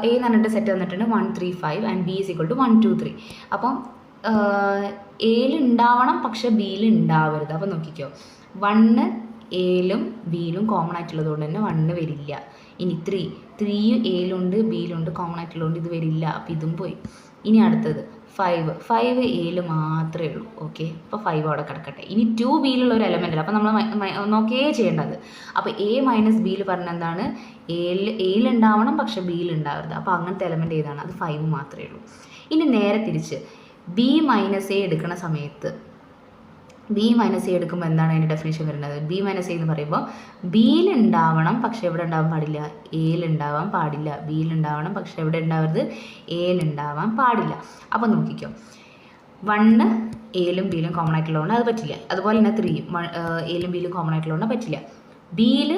എ എന്ന് പറഞ്ഞിട്ട് സെറ്റ് തന്നിട്ടുണ്ട് 1 3 5 and B is equal to 1 2 3. അപ്പം എയിൽ ഉണ്ടാവണം പക്ഷെ ബിയിൽ ഉണ്ടാവരുത്. അപ്പോൾ നോക്കിക്കോ, 1 എയിലും ബിയിലും കോമൺ ആയിട്ടുള്ളത് കൊണ്ട് തന്നെ 1 വരില്ല. ഇനി 3 എയിലുണ്ട് ബിയിലുണ്ട് കോമൺ ആയിട്ടുള്ളതുകൊണ്ട് ഇത് വരില്ല, അപ്പോൾ ഇതും പോയി. ഇനി അടുത്തത് 5 എയിൽ മാത്രമേ ഉള്ളൂ. ഓക്കെ, അപ്പോൾ 5 അവിടെ കിടക്കട്ടെ. ഇനി 2 ബിയിലുള്ള ഒരു എലമെൻ്റ് അല്ല, അപ്പോൾ നമ്മൾ നോക്കേ ചെയ്യേണ്ടത്. അപ്പോൾ എ മൈനസ് ബിയിൽ പറഞ്ഞ എന്താണ്, എയിൽ ഉണ്ടാവണം പക്ഷെ ബിയിൽ ഉണ്ടാവരുത്. അപ്പോൾ അങ്ങനത്തെ എലമെൻ്റ് ഏതാണ്, അത് 5 മാത്രമേ ഉള്ളൂ. ഇനി നേരെ തിരിച്ച് ബി മൈനസ് എ എടുക്കുന്ന സമയത്ത് ബി മൈനസ് എ എടുക്കുമ്പോൾ എന്താണ് അതിൻ്റെ ഡെഫിനേഷൻ വരുന്നത്, ബി മൈനസ് എ എന്ന് പറയുമ്പോൾ ബിയിൽ ഉണ്ടാവണം പക്ഷെ എവിടെ ഉണ്ടാവാൻ പാടില്ല, എയിൽ ഉണ്ടാവാൻ പാടില്ല. ബിയിൽ ഉണ്ടാവണം പക്ഷെ എവിടെ ഉണ്ടാവരുത്, എയിൽ ഉണ്ടാവാൻ പാടില്ല. അപ്പോൾ നോക്കിക്കോ, 1 എയിലും ബിയിലും കോമൺ ആയിട്ടുള്ളതുകൊണ്ട് അത് പറ്റില്ല. അതുപോലെ തന്നെ 3 എയിലും ബിയിലും കോമൺ ആയിട്ടുള്ളതുകൊണ്ട് പറ്റില്ല. ബിയിൽ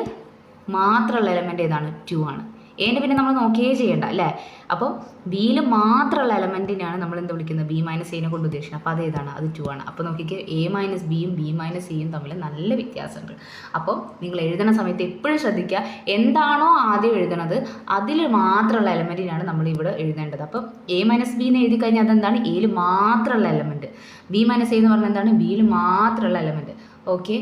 മാത്രമുള്ള എലമെൻ്റ് ഏതാണ്, 2 ആണ്. എൻ്റെ പിന്നെ നമ്മൾ നോക്കുകയേ ചെയ്യണ്ട അല്ലേ. അപ്പോൾ ബിയിൽ മാത്രമുള്ള എലമെൻറ്റിനെയാണ് നമ്മൾ എന്ത് വിളിക്കുന്നത്, ബി മൈനസ് എനെ കൊണ്ട് ഉദ്ദേശിക്കുന്നത്. അപ്പോൾ അതേതാണ്, അത് 2 ആണ്. അപ്പോൾ നോക്കിക്കേ, എ മൈനസ് ബിയും ബി മൈനസ് സിയും തമ്മിൽ നല്ല വ്യത്യാസമുണ്ട്. അപ്പോൾ നിങ്ങൾ എഴുതുന്ന സമയത്ത് എപ്പോഴും ശ്രദ്ധിക്കുക, എന്താണോ ആദ്യം എഴുതണത് അതിൽ മാത്രമുള്ള എലമെൻറ്റിനാണ് നമ്മൾ ഇവിടെ എഴുതേണ്ടത്. അപ്പോൾ എ മൈനസ് ബി എന്ന് എഴുതി കഴിഞ്ഞാൽ അതെന്താണ്, എയിൽ മാത്രമുള്ള എലമെൻറ്റ്. ബി മൈനസ് എ എന്ന് പറഞ്ഞാൽ എന്താണ്, ബിയിൽ മാത്രമുള്ള എലമെൻറ്റ്. ഓക്കെ.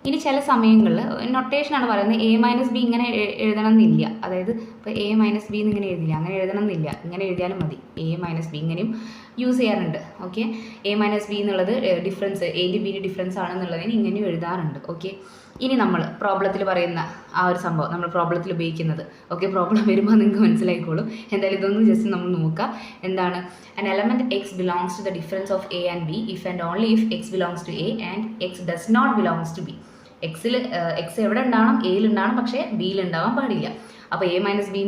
ഇനി ചില സമയങ്ങളിൽ നൊട്ടേഷനാണ് പറയുന്നത്, എ മൈനസ് ബി ഇങ്ങനെ എഴുതണം എന്നില്ല. അതായത് ഇപ്പോൾ എ മൈനസ് ബി എന്നിങ്ങനെ എഴുതില്ല, അങ്ങനെ എഴുതണം എന്നില്ല, ഇങ്ങനെ എഴുതിയാലും മതി. എ മൈനസ് ബി ഇങ്ങനെയും യൂസ് ചെയ്യാറുണ്ട്. ഓക്കെ. എ മൈനസ് ബി എന്നുള്ളത് ഡിഫറൻസ്, എൻ്റെയും ബിൻ്റെ ഡിഫറൻസ് ആണെന്നുള്ളതിന് ഇങ്ങനെയും എഴുതാറുണ്ട്. ഓക്കെ. ഇനി നമ്മൾ പ്രോബ്ലത്തിൽ പറയുന്ന ആ ഒരു സംഭവം നമ്മൾ പ്രോബ്ലത്തിൽ ഉപയോഗിക്കുന്നത്. ഓക്കെ. പ്രോബ്ലം വരുമ്പോൾ നിങ്ങൾക്ക് മനസ്സിലായിക്കോളും. എന്തായാലും ഇതൊന്നും ജസ്റ്റ് നമ്മൾ നോക്കുക. എന്താണ്, an element x belongs to the difference of a and b if and only if x belongs to a and x does not belongs to b. എക്സിൽ എക്സ് എവിടെ ഉണ്ടാവണം, എയിൽ ഉണ്ടാവണം, പക്ഷേ ബിയിൽ ഉണ്ടാവാൻ പാടില്ല. അപ്പോൾ എ മൈനസ് ബി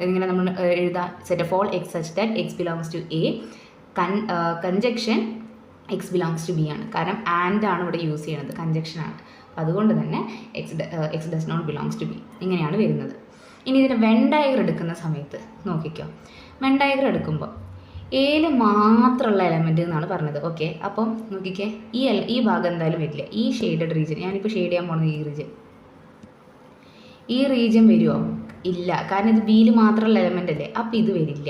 ഇങ്ങനെ നമ്മൾ എഴുതാം, set of all x such that x belongs to A, conjunction x belongs to B ആണ്. കാരണം ആൻഡ് ആണ് ഇവിടെ യൂസ് ചെയ്യുന്നത്, കൺജക്ഷൻ ആണ്. അതുകൊണ്ട് തന്നെ x does not belongs to B, ഇങ്ങനെയാണ് വരുന്നത്. ഇനി ഇതിൻ്റെ വെൻ ഡയഗ്രം എടുക്കുന്ന സമയത്ത് നോക്കിക്കോ. വെൻ ഡയഗ്രം എടുക്കുമ്പോൾ എയിൽ മാത്രമുള്ള എലമെൻറ്റ് എന്നാണ് പറഞ്ഞത്. ഓക്കെ. അപ്പം നോക്കിക്കേ, ഈ ഭാഗം എന്തായാലും വരില്ല. ഈ ഷെയ്ഡഡ് റീജിയൻ, ഞാനിപ്പോൾ ഷെയ്ഡ് ചെയ്യാൻ പോകുന്നത് ഈ റീജിയൻ വരുമോ? ഇല്ല. കാരണം ഇത് ബിയിൽ മാത്രമുള്ള എലമെൻ്റ് അല്ലേ, അപ്പോൾ ഇത് വരില്ല.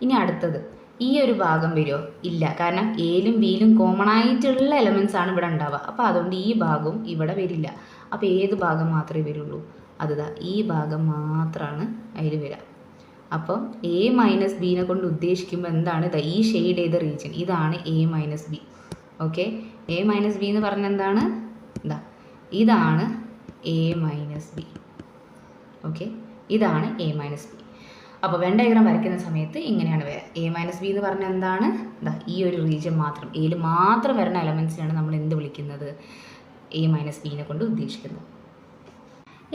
ഇനി അടുത്തത് ഈ ഒരു ഭാഗം വരുമോ? ഇല്ല. കാരണം എയിലും ബിയിലും കോമൺ ആയിട്ടുള്ള എലമെൻറ്റ്സ് ആണ് ഇവിടെ ഉണ്ടാവുക. അപ്പോൾ അതുകൊണ്ട് ഈ ഭാഗവും ഇവിടെ വരില്ല. അപ്പോൾ ഏത് ഭാഗം മാത്രമേ വരുള്ളൂ? അതുതാ ഈ ഭാഗം മാത്രമാണ് അതിൽ വരിക. അപ്പം എ മൈനസ് ബീനെ കൊണ്ട് ഉദ്ദേശിക്കുമ്പോൾ എന്താണ്, ഈ ഷെയ്ഡ് ചെയ്ത റീജിയൻ ഇതാണ് A minus B. Okay. A minus B എന്ന് പറഞ്ഞാൽ എന്താണ്, ഇതാണ് എ മൈനസ് ബി. ഓക്കെ. ഇതാണ് എ മൈനസ് ബി. അപ്പോൾ വെൻ ഡയഗ്രാം വരയ്ക്കുന്ന സമയത്ത് ഇങ്ങനെയാണ് വരിക. എ മൈനസ് ബി എന്ന് പറഞ്ഞാൽ എന്താണ്, ഈ ഒരു റീജിയൻ മാത്രം, എയിൽ മാത്രം വരുന്ന എലമെൻസിനാണ് നമ്മൾ എന്ത് വിളിക്കുന്നത്, എ മൈനസ് ബീനെ കൊണ്ട് ഉദ്ദേശിക്കുന്നത്.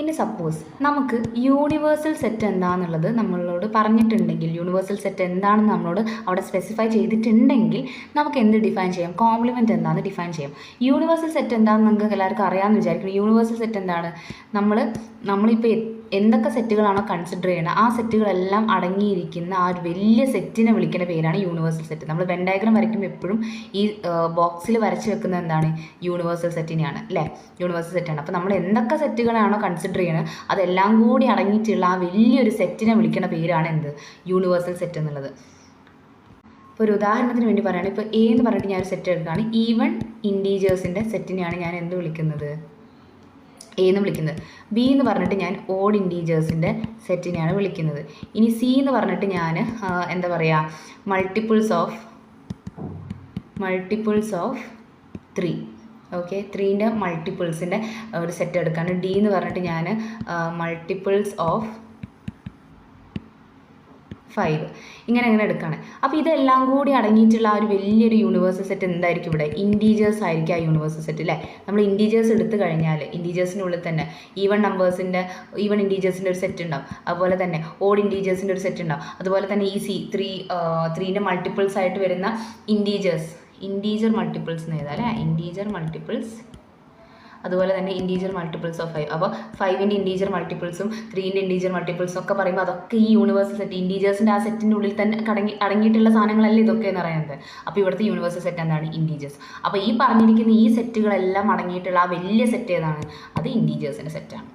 ഇനി സപ്പോസ് നമുക്ക് യൂണിവേഴ്സൽ സെറ്റ് എന്താണെന്നുള്ളത് നമ്മളോട് പറഞ്ഞിട്ടുണ്ടെങ്കിൽ, യൂണിവേഴ്സൽ സെറ്റ് എന്താണെന്ന് നമ്മളോട് അവിടെ സ്പെസിഫൈ ചെയ്തിട്ടുണ്ടെങ്കിൽ നമുക്ക് എന്ത് ഡിഫൈൻ ചെയ്യാം, കോംപ്ലിമെൻറ്റ് എന്താണെന്ന് ഡിഫൈൻ ചെയ്യാം. യൂണിവേഴ്സൽ സെറ്റ് എന്താണെന്ന് നിങ്ങൾക്ക് എല്ലാവർക്കും അറിയാമെന്ന് വിചാരിക്കുന്നു. യൂണിവേഴ്സൽ സെറ്റ് എന്താണ്, നമ്മളിപ്പോൾ എന്തൊക്കെ സെറ്റുകളാണോ കൺസിഡർ ചെയ്യണം ആ സെറ്റുകളെല്ലാം അടങ്ങിയിരിക്കുന്ന ആ ഒരു വലിയ സെറ്റിനെ വിളിക്കുന്ന പേരാണ് യൂണിവേഴ്സൽ സെറ്റ്. നമ്മൾ വെൻ ഡയഗ്രാം വരയ്ക്കുമ്പോൾ എപ്പോഴും ഈ ബോക്സിൽ വരച്ച് വെക്കുന്നത് എന്താണ്, യൂണിവേഴ്സൽ സെറ്റിനെയാണ് അല്ലേ, യൂണിവേഴ്സൽ സെറ്റാണ്. അപ്പോൾ നമ്മൾ എന്തൊക്കെ സെറ്റുകളാണോ കൺസിഡർ ചെയ്യണത് അതെല്ലാം കൂടി അടങ്ങിയിട്ടുള്ള ആ വലിയൊരു സെറ്റിനെ വിളിക്കുന്ന പേരാണ് എന്ത്, യൂണിവേഴ്സൽ സെറ്റ് എന്നുള്ളത്. ഇപ്പോൾ ഒരു ഉദാഹരണത്തിന് വേണ്ടി പറയുകയാണ്, ഇപ്പോൾ എ എന്ന് പറഞ്ഞിട്ട് ഞാനൊരു സെറ്റ് എടുക്കുകയാണ്, ഈവൺ ഇൻറ്റീജേഴ്സിൻ്റെ സെറ്റിനെയാണ് ഞാൻ എന്ത് വിളിക്കുന്നത്, എ എന്ന് വിളിക്കുന്നത്. ബി എന്ന് പറഞ്ഞിട്ട് ഞാൻ ഓഡ് ഇൻറ്റീജേഴ്സിൻ്റെ സെറ്റിനെയാണ് വിളിക്കുന്നത്. ഇനി സി എന്ന് പറഞ്ഞിട്ട് ഞാൻ എന്താ പറയുക, മൾട്ടിപ്പിൾസ് ഓഫ് 3. ഓക്കെ. 3ൻ്റെ മൾട്ടിപ്പിൾസിൻ്റെ ഒരു സെറ്റ് എടുക്കുകയാണ്. ഡി എന്ന് പറഞ്ഞിട്ട് ഞാൻ മൾട്ടിപ്പിൾസ് ഓഫ് 5 ഇങ്ങനെ എടുക്കുകയാണ്. അപ്പോൾ ഇതെല്ലാം കൂടി അടങ്ങിയിട്ടുള്ള ആ ഒരു വലിയൊരു യൂണിവേഴ്സൽ സെറ്റ് എന്തായിരിക്കും, ഇവിടെ ഇൻറ്റീജേഴ്സ് ആയിരിക്കും ആ യൂണിവേഴ്സൽ സെറ്റ് അല്ലേ. നമ്മൾ ഇൻറ്റീജേഴ്സ് എടുത്തു കഴിഞ്ഞാൽ ഇൻറ്റീജേഴ്സിനുള്ളിൽ തന്നെ ഈവൺ ഇൻറ്റീജേഴ്സിൻ്റെ ഒരു സെറ്റ് ഉണ്ടാവും, അതുപോലെ തന്നെ ഓഡ് ഇൻറ്റീജേഴ്സിൻ്റെ ഒരു സെറ്റ് ഉണ്ടാവും, അതുപോലെ തന്നെ ഈ 3ൻ്റെ മൾട്ടിപ്പിൾസ് ആയിട്ട് വരുന്ന ഇൻറ്റീജർ മൾട്ടിപ്പിൾസ് എന്ന് എഴുതാം അല്ലേ, ഇൻറ്റീജർ മൾട്ടിപ്പിൾസ്, അതുപോലെ തന്നെ ഇൻറ്റീജർ മൾട്ടിപ്പിൾസ് ഓഫ് 5. അപ്പോൾ 5ൻ്റെ ഇൻറ്റീജർ മൾട്ടിപ്പിൾസും 3ൻ്റെ ഇൻറ്റീജർ മൾട്ടിപ്പിൾസും ഒക്കെ പറയുമ്പോൾ അതൊക്കെ ഈ യൂണിവേഴ്സൽ സെറ്റ്, ഇൻറ്റീജേഴ്സിൻ്റെ ആ സെറ്റിൻ്റെ ഉള്ളിൽ തന്നെ അടങ്ങിയിട്ടുള്ള സാധനങ്ങളല്ലേ ഇതൊക്കെ എന്ന് പറയുന്നത്. അപ്പോൾ ഇവിടുത്തെ യൂണിവേഴ്സൽ സെറ്റ് എന്താണ്, ഇൻറ്റീജേഴ്സ്. അപ്പോൾ ഈ പറഞ്ഞിരിക്കുന്ന ഈ സെറ്റുകളെല്ലാം അടങ്ങിയിട്ടുള്ള ആ വലിയ സെറ്റ് ഏതാണ്, അത് ഇൻറ്റീജേഴ്സിൻ്റെ സെറ്റാണ്.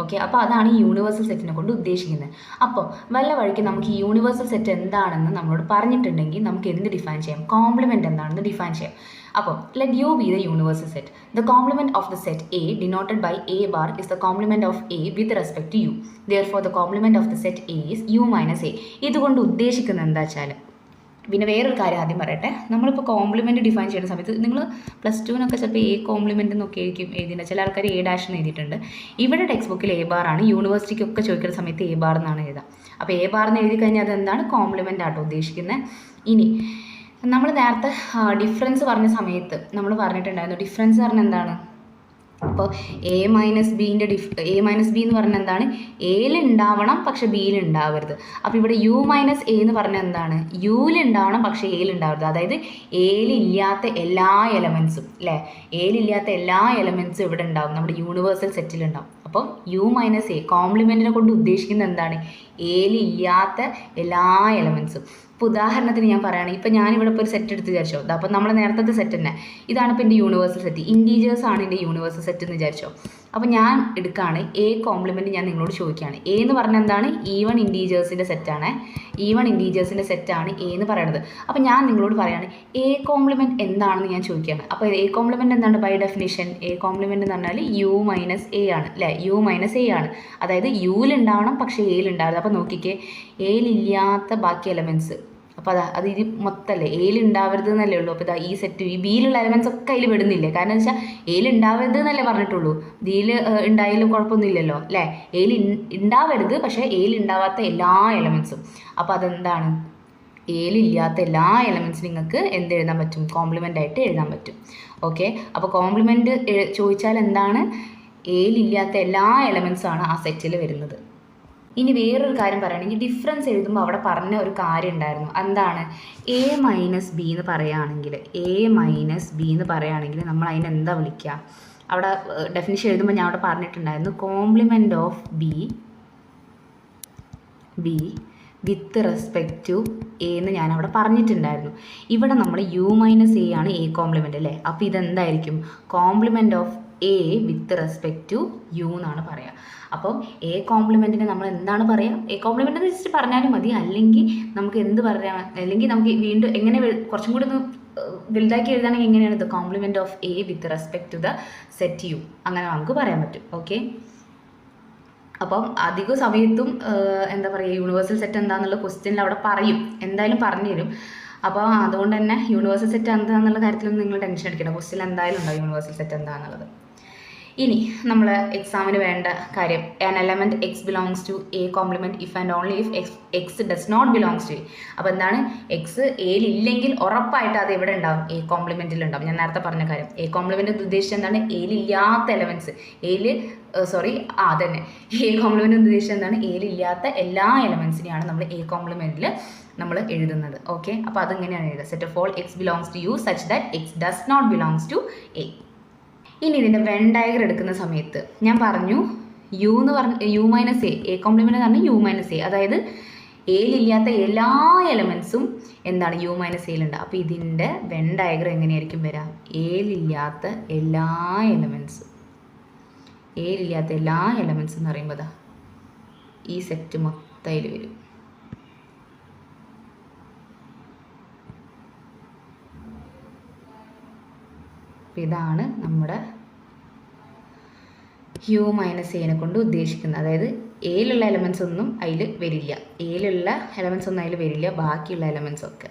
ഓക്കെ. അപ്പോൾ അതാണ് ഈ യൂണിവേഴ്സൽ സെറ്റിനെ കൊണ്ട് ഉദ്ദേശിക്കുന്നത്. അപ്പോൾ വല്ല വഴിക്ക് നമുക്ക് ഈ യൂണിവേഴ്സൽ സെറ്റ് എന്താണെന്ന് നമ്മളോട് പറഞ്ഞിട്ടുണ്ടെങ്കിൽ നമുക്ക് എന്ത് ഡിഫൈൻ ചെയ്യാം, കോംപ്ലിമെൻറ്റ് എന്താണെന്ന് ഡിഫൈൻ ചെയ്യാം. അപ്പോൾ let U be the universal set. The complement of the set A denoted by A bar is the complement of A with respect to U. Therefore the complement of the set A is U minus A. ഇതുകൊണ്ട് ഉദ്ദേശിക്കുന്നത് എന്താ വെച്ചാൽ, പിന്നെ വേറൊരു കാര്യം ആദ്യം പറയട്ടെ, നമ്മളിപ്പോൾ കോംപ്ലിമെൻറ്റ് ഡിഫൈൻ ചെയ്യുന്ന സമയത്ത് നിങ്ങൾ +2 ചിലപ്പോൾ എ കോംപ്ലിമെൻറ്റ് എന്നൊക്കെ എഴുതിയിട്ടുണ്ട്, ചില ആൾക്കാർ എ ഡാഷ് എന്ന് എഴുതിയിട്ടുണ്ട്. ഇവിടെ ടെക്സ്റ്റ് ബുക്കിൽ എ ബാർ ആണ്, യൂണിവേഴ്സിറ്റിക്കൊക്കെ ചോദിക്കുന്ന സമയത്ത് എ ബാർ എന്നാണ് എഴുതുക. അപ്പോൾ എ ബാർ എന്ന് എഴുതി കഴിഞ്ഞാൽ അതെന്താണ്, കോംപ്ലിമെൻ്റ് ആട്ടോ ഉദ്ദേശിക്കുന്നത്. ഇനി നമ്മൾ നേരത്തെ ഡിഫറൻസ് പറഞ്ഞ സമയത്ത് നമ്മൾ പറഞ്ഞിട്ടുണ്ടായിരുന്നു, ഡിഫറൻസ് പറഞ്ഞാൽ എന്താണ്, അപ്പോൾ എ മൈനസ് ബി എന്ന് പറഞ്ഞാൽ എന്താണ്, എയിൽ ഉണ്ടാവണം പക്ഷെ ബിയിൽ ഉണ്ടാവരുത്. അപ്പോൾ ഇവിടെ യു മൈനസ് എ എന്ന് പറഞ്ഞാൽ എന്താണ്, യുവിൽ ഉണ്ടാവണം പക്ഷേ എയിൽ ഉണ്ടാവരുത്. അതായത് എയിലില്ലാത്ത എല്ലാ എലമെൻസും അല്ലേ, എയിലില്ലാത്ത എല്ലാ എലമെൻസും ഇവിടെ ഉണ്ടാവും, നമ്മുടെ യൂണിവേഴ്സൽ സെറ്റിലുണ്ടാവും. അപ്പോൾ യു മൈനസ് എ കോംപ്ലിമെൻറ്റിനെ കൊണ്ട് ഉദ്ദേശിക്കുന്നത് എന്താണ്? എയിൽ ഇല്ലാത്ത എല്ലാ എലമെൻസും. ഇപ്പോൾ ഉദാഹരണത്തിന് ഞാൻ പറയുകയാണെങ്കിൽ ഇപ്പോൾ ഞാനിവിടെ ഇപ്പോൾ ഒരു സെറ്റ് എടുത്ത് വിചാരിച്ചോ, അപ്പോൾ നമ്മൾ നേരത്തെ സെറ്റ് തന്നെ ഇതാണ് ഇപ്പോൾ എൻ്റെ യൂണിവേഴ്സൽ സെറ്റ്, ഇൻറ്റീജേഴ്സ് ആണ് എൻ്റെ യൂണിവേഴ്സൽ സെറ്റ് എന്ന് വിചാരിച്ചോ. അപ്പോൾ ഞാൻ എടുക്കുകയാണ് എ കോംപ്ലിമെൻറ്റ്, ഞാൻ നിങ്ങളോട് ചോദിക്കുകയാണ് എ എന്ന് പറഞ്ഞാൽ എന്താണ്? ഈവൺ ഇൻറ്റീജേഴ്സിൻ്റെ സെറ്റാണ്, ഈവൺ ഇൻറ്റീജേഴ്സിൻ്റെ സെറ്റാണ് എ എന്ന് പറയുന്നത്. അപ്പോൾ ഞാൻ നിങ്ങളോട് പറയുകയാണ് എ കോംപ്ലിമെൻറ്റ് എന്താണെന്ന് ഞാൻ ചോദിക്കുകയാണ്. അപ്പോൾ എ കോംപ്ലിമെൻറ്റ് എന്താണ്? ബൈ ഡെഫിനിഷൻ എ കോംപ്ലിമെൻറ്റ് എന്ന് പറഞ്ഞാൽ യു മൈനസ് എ ആണ് അല്ലേ, യു മൈനസ് എ ആണ്. അതായത് യുവിലുണ്ടാവണം പക്ഷേ എയിലുണ്ടാവരുത്. അപ്പോൾ നോക്കിക്കേ, എയിലില്ലാത്ത ബാക്കി എലമെൻറ്റ്സ്, അപ്പോൾ അത് ഇത് മൊത്തമല്ലേ എയിലുണ്ടാവരുത് എന്നല്ലേ ഉള്ളൂ. അപ്പോൾ ഈ സെറ്റ് ഈ ബിയിലുള്ള എലമെൻറ്റ്സ് ഒക്കെ അതിൽ വിടുന്നില്ലേ? കാരണം എന്ന് വെച്ചാൽ എയിലുണ്ടാവരുത് എന്നല്ലേ പറഞ്ഞിട്ടുള്ളൂ, ബിയിൽ ഉണ്ടായാലും കുഴപ്പമൊന്നുമില്ലല്ലോ അല്ലേ. എയിൽ ഉണ്ടാവരുത് പക്ഷേ എയിലുണ്ടാവാത്ത എല്ലാ എലമെൻറ്റ്സും. അപ്പോൾ അതെന്താണ്? എയിലില്ലാത്ത എല്ലാ എലമെൻറ്റ്സും നിങ്ങൾക്ക് എന്ത് എഴുതാൻ പറ്റും? കോംപ്ലിമെൻ്റ് ആയിട്ട് എഴുതാൻ പറ്റും. ഓക്കെ, അപ്പോൾ കോംപ്ലിമെൻറ്റ് ചോദിച്ചാൽ എന്താണ്? എയിലില്ലാത്ത എല്ലാ എലമെൻറ്റ്സാണ് ആ സെറ്റിൽ വരുന്നത്. ഇനി വേറൊരു കാര്യം പറയുകയാണെങ്കിൽ ഡിഫറൻസ് എഴുതുമ്പോൾ അവിടെ പറഞ്ഞ ഒരു കാര്യം ഉണ്ടായിരുന്നു. എന്താണ്? എ മൈനസ് ബി എന്ന് പറയുകയാണെങ്കിൽ, എ മൈനസ് ബി എന്ന് പറയുകയാണെങ്കിൽ നമ്മൾ അതിനെ എന്താ വിളിക്കുക? അവിടെ ഡെഫിനിഷൻ എഴുതുമ്പോൾ ഞാൻ അവിടെ പറഞ്ഞിട്ടുണ്ടായിരുന്നു complement of B with respect to A എന്ന് ഞാൻ അവിടെ പറഞ്ഞിട്ടുണ്ടായിരുന്നു. ഇവിടെ നമ്മൾ യു മൈനസ് എ ആണ് എ കോംപ്ലിമെൻറ്റ് അല്ലേ. അപ്പോൾ ഇതെന്തായിരിക്കും? Complement of A with respect to U എന്നാണ് പറയുക. അപ്പോൾ എ കോംപ്ലിമെൻറ്റിനെ നമ്മൾ എന്താണ് പറയുക? എ കോംപ്ലിമെൻ്റ് എന്ന് ജസ്റ്റ് പറഞ്ഞാലും മതി, അല്ലെങ്കിൽ നമുക്ക് എന്ത് പറയാം, അല്ലെങ്കിൽ നമുക്ക് വീണ്ടും എങ്ങനെ കുറച്ചും കൂടി ഒന്ന് വലുതാക്കി എഴുതാണെങ്കിൽ എങ്ങനെയാണ്? The complement of A with respect to the set U, അങ്ങനെ നമുക്ക് പറയാൻ പറ്റും. ഓക്കെ, അപ്പം അധിക സമയത്തും എന്താ പറയുക, യൂണിവേഴ്സൽ സെറ്റ് എന്താണെന്നുള്ള ക്വസ്റ്റ്യനിൽ അവിടെ പറയും, എന്തായാലും പറഞ്ഞു തരും. അപ്പോൾ അതുകൊണ്ട് തന്നെ യൂണിവേഴ്സൽ സെറ്റ് എന്താണെന്നുള്ള കാര്യത്തിലൊന്നും നിങ്ങൾ ടെൻഷൻ അടിക്കണം, ക്വസ്റ്റ്യൻ എന്തായാലും ഉണ്ടാവും യൂണിവേഴ്സൽ സെറ്റ് എന്താണെന്നുള്ളത്. ഇനി നമ്മൾ എക്സാമിന് വേണ്ട കാര്യം, an element x belongs to A complement if and only if x does not belongs to A. അപ്പോൾ എന്താണ്? എക്സ് എയിലില്ലെങ്കിൽ ഉറപ്പായിട്ട് അത് എവിടെ ഉണ്ടാവും? എ കോംപ്ലിമെൻറ്റിൽ ഉണ്ടാവും. ഞാൻ നേരത്തെ പറഞ്ഞ കാര്യം, എ കോംപ്ലിമെൻറ്റ് ഉദ്ദേശിച്ചത് എന്താണ്? എയിലില്ലാത്ത എലമെൻറ്റ്സ്, അതന്നെ എ കോംപ്ലിമെൻറ്റ് ഉദ്ദേശിച്ചത് എന്താണ്? എയിലില്ലാത്ത എല്ലാ എലമെൻറ്റ്സിനെയാണ് നമ്മൾ എ കോംപ്ലിമെൻറ്റിൽ നമ്മൾ എഴുതുന്നത്. ഓക്കെ, അപ്പോൾ അതെങ്ങനെയാണ് എഴുതുക? Set of all x belongs to U such that x does not belongs to A. ഇനി ഇതിൻ്റെ വെൻ ഡയഗ്രം എടുക്കുന്ന സമയത്ത് ഞാൻ പറഞ്ഞു യു മൈനസ് എ കോംപ്ലിമെൻ്റ് എന്ന് പറഞ്ഞാൽ യു മൈനസ് എ, അതായത് എയിലില്ലാത്ത എല്ലാ എലമെൻസും എന്താണ്? യു മൈനസ് എയിലുണ്ട്. അപ്പോൾ ഇതിൻ്റെ വെൻ ഡയഗ്രം എങ്ങനെയായിരിക്കും വരിക? എയിലില്ലാത്ത എല്ലാ എലമെൻസും എന്ന് പറയുമ്പോൾ ഈ സെറ്റ് മൊത്തത്തിൽ വരും. അപ്പോൾ ഇതാണ് നമ്മുടെ യു മൈനസ് എനെ കൊണ്ട് ഉദ്ദേശിക്കുന്നത്. അതായത് എയിലുള്ള എലമെൻസ് ഒന്നും അതിൽ വരില്ല, ബാക്കിയുള്ള എലമെൻസ് ഒക്കെ.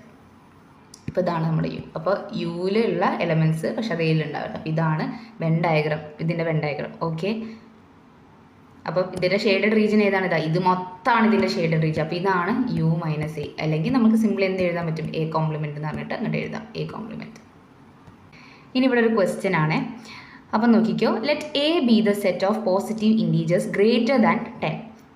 അപ്പോൾ ഇതാണ് നമ്മുടെ യു. അപ്പോൾ യുവിലുള്ള എലമെൻസ് പക്ഷെ അത് എയിലുണ്ടാവില്ല. അപ്പോൾ ഇതാണ് വെൻ ഡയഗ്രം, ഇതിൻ്റെ വെൻ ഡയഗ്രം. ഓക്കെ, അപ്പോൾ ഇതിൻ്റെ ഷെയ്ഡഡ് റീജിയൻ ഏതാണ്? ഇത് മൊത്തമാണ് ഇതിൻ്റെ ഷെയ്ഡഡ് റീജിയൻ. അപ്പോൾ ഇതാണ് യു മൈനസ് എ. അല്ലെങ്കിൽ നമുക്ക് സിമ്പിൾ എന്ത് എഴുതാൻ പറ്റും? എ കോംപ്ലിമെൻറ്റ് എന്ന് പറഞ്ഞിട്ട് അങ്ങോട്ട് എഴുതാം, എ കോംപ്ലിമെൻറ്റ്. ഇനി ഇവിടെ ഒരു ക്വസ്റ്റ്യൻ ആണ്. അപ്പം നോക്കിക്കോ, let A B the set of positive integers greater than 10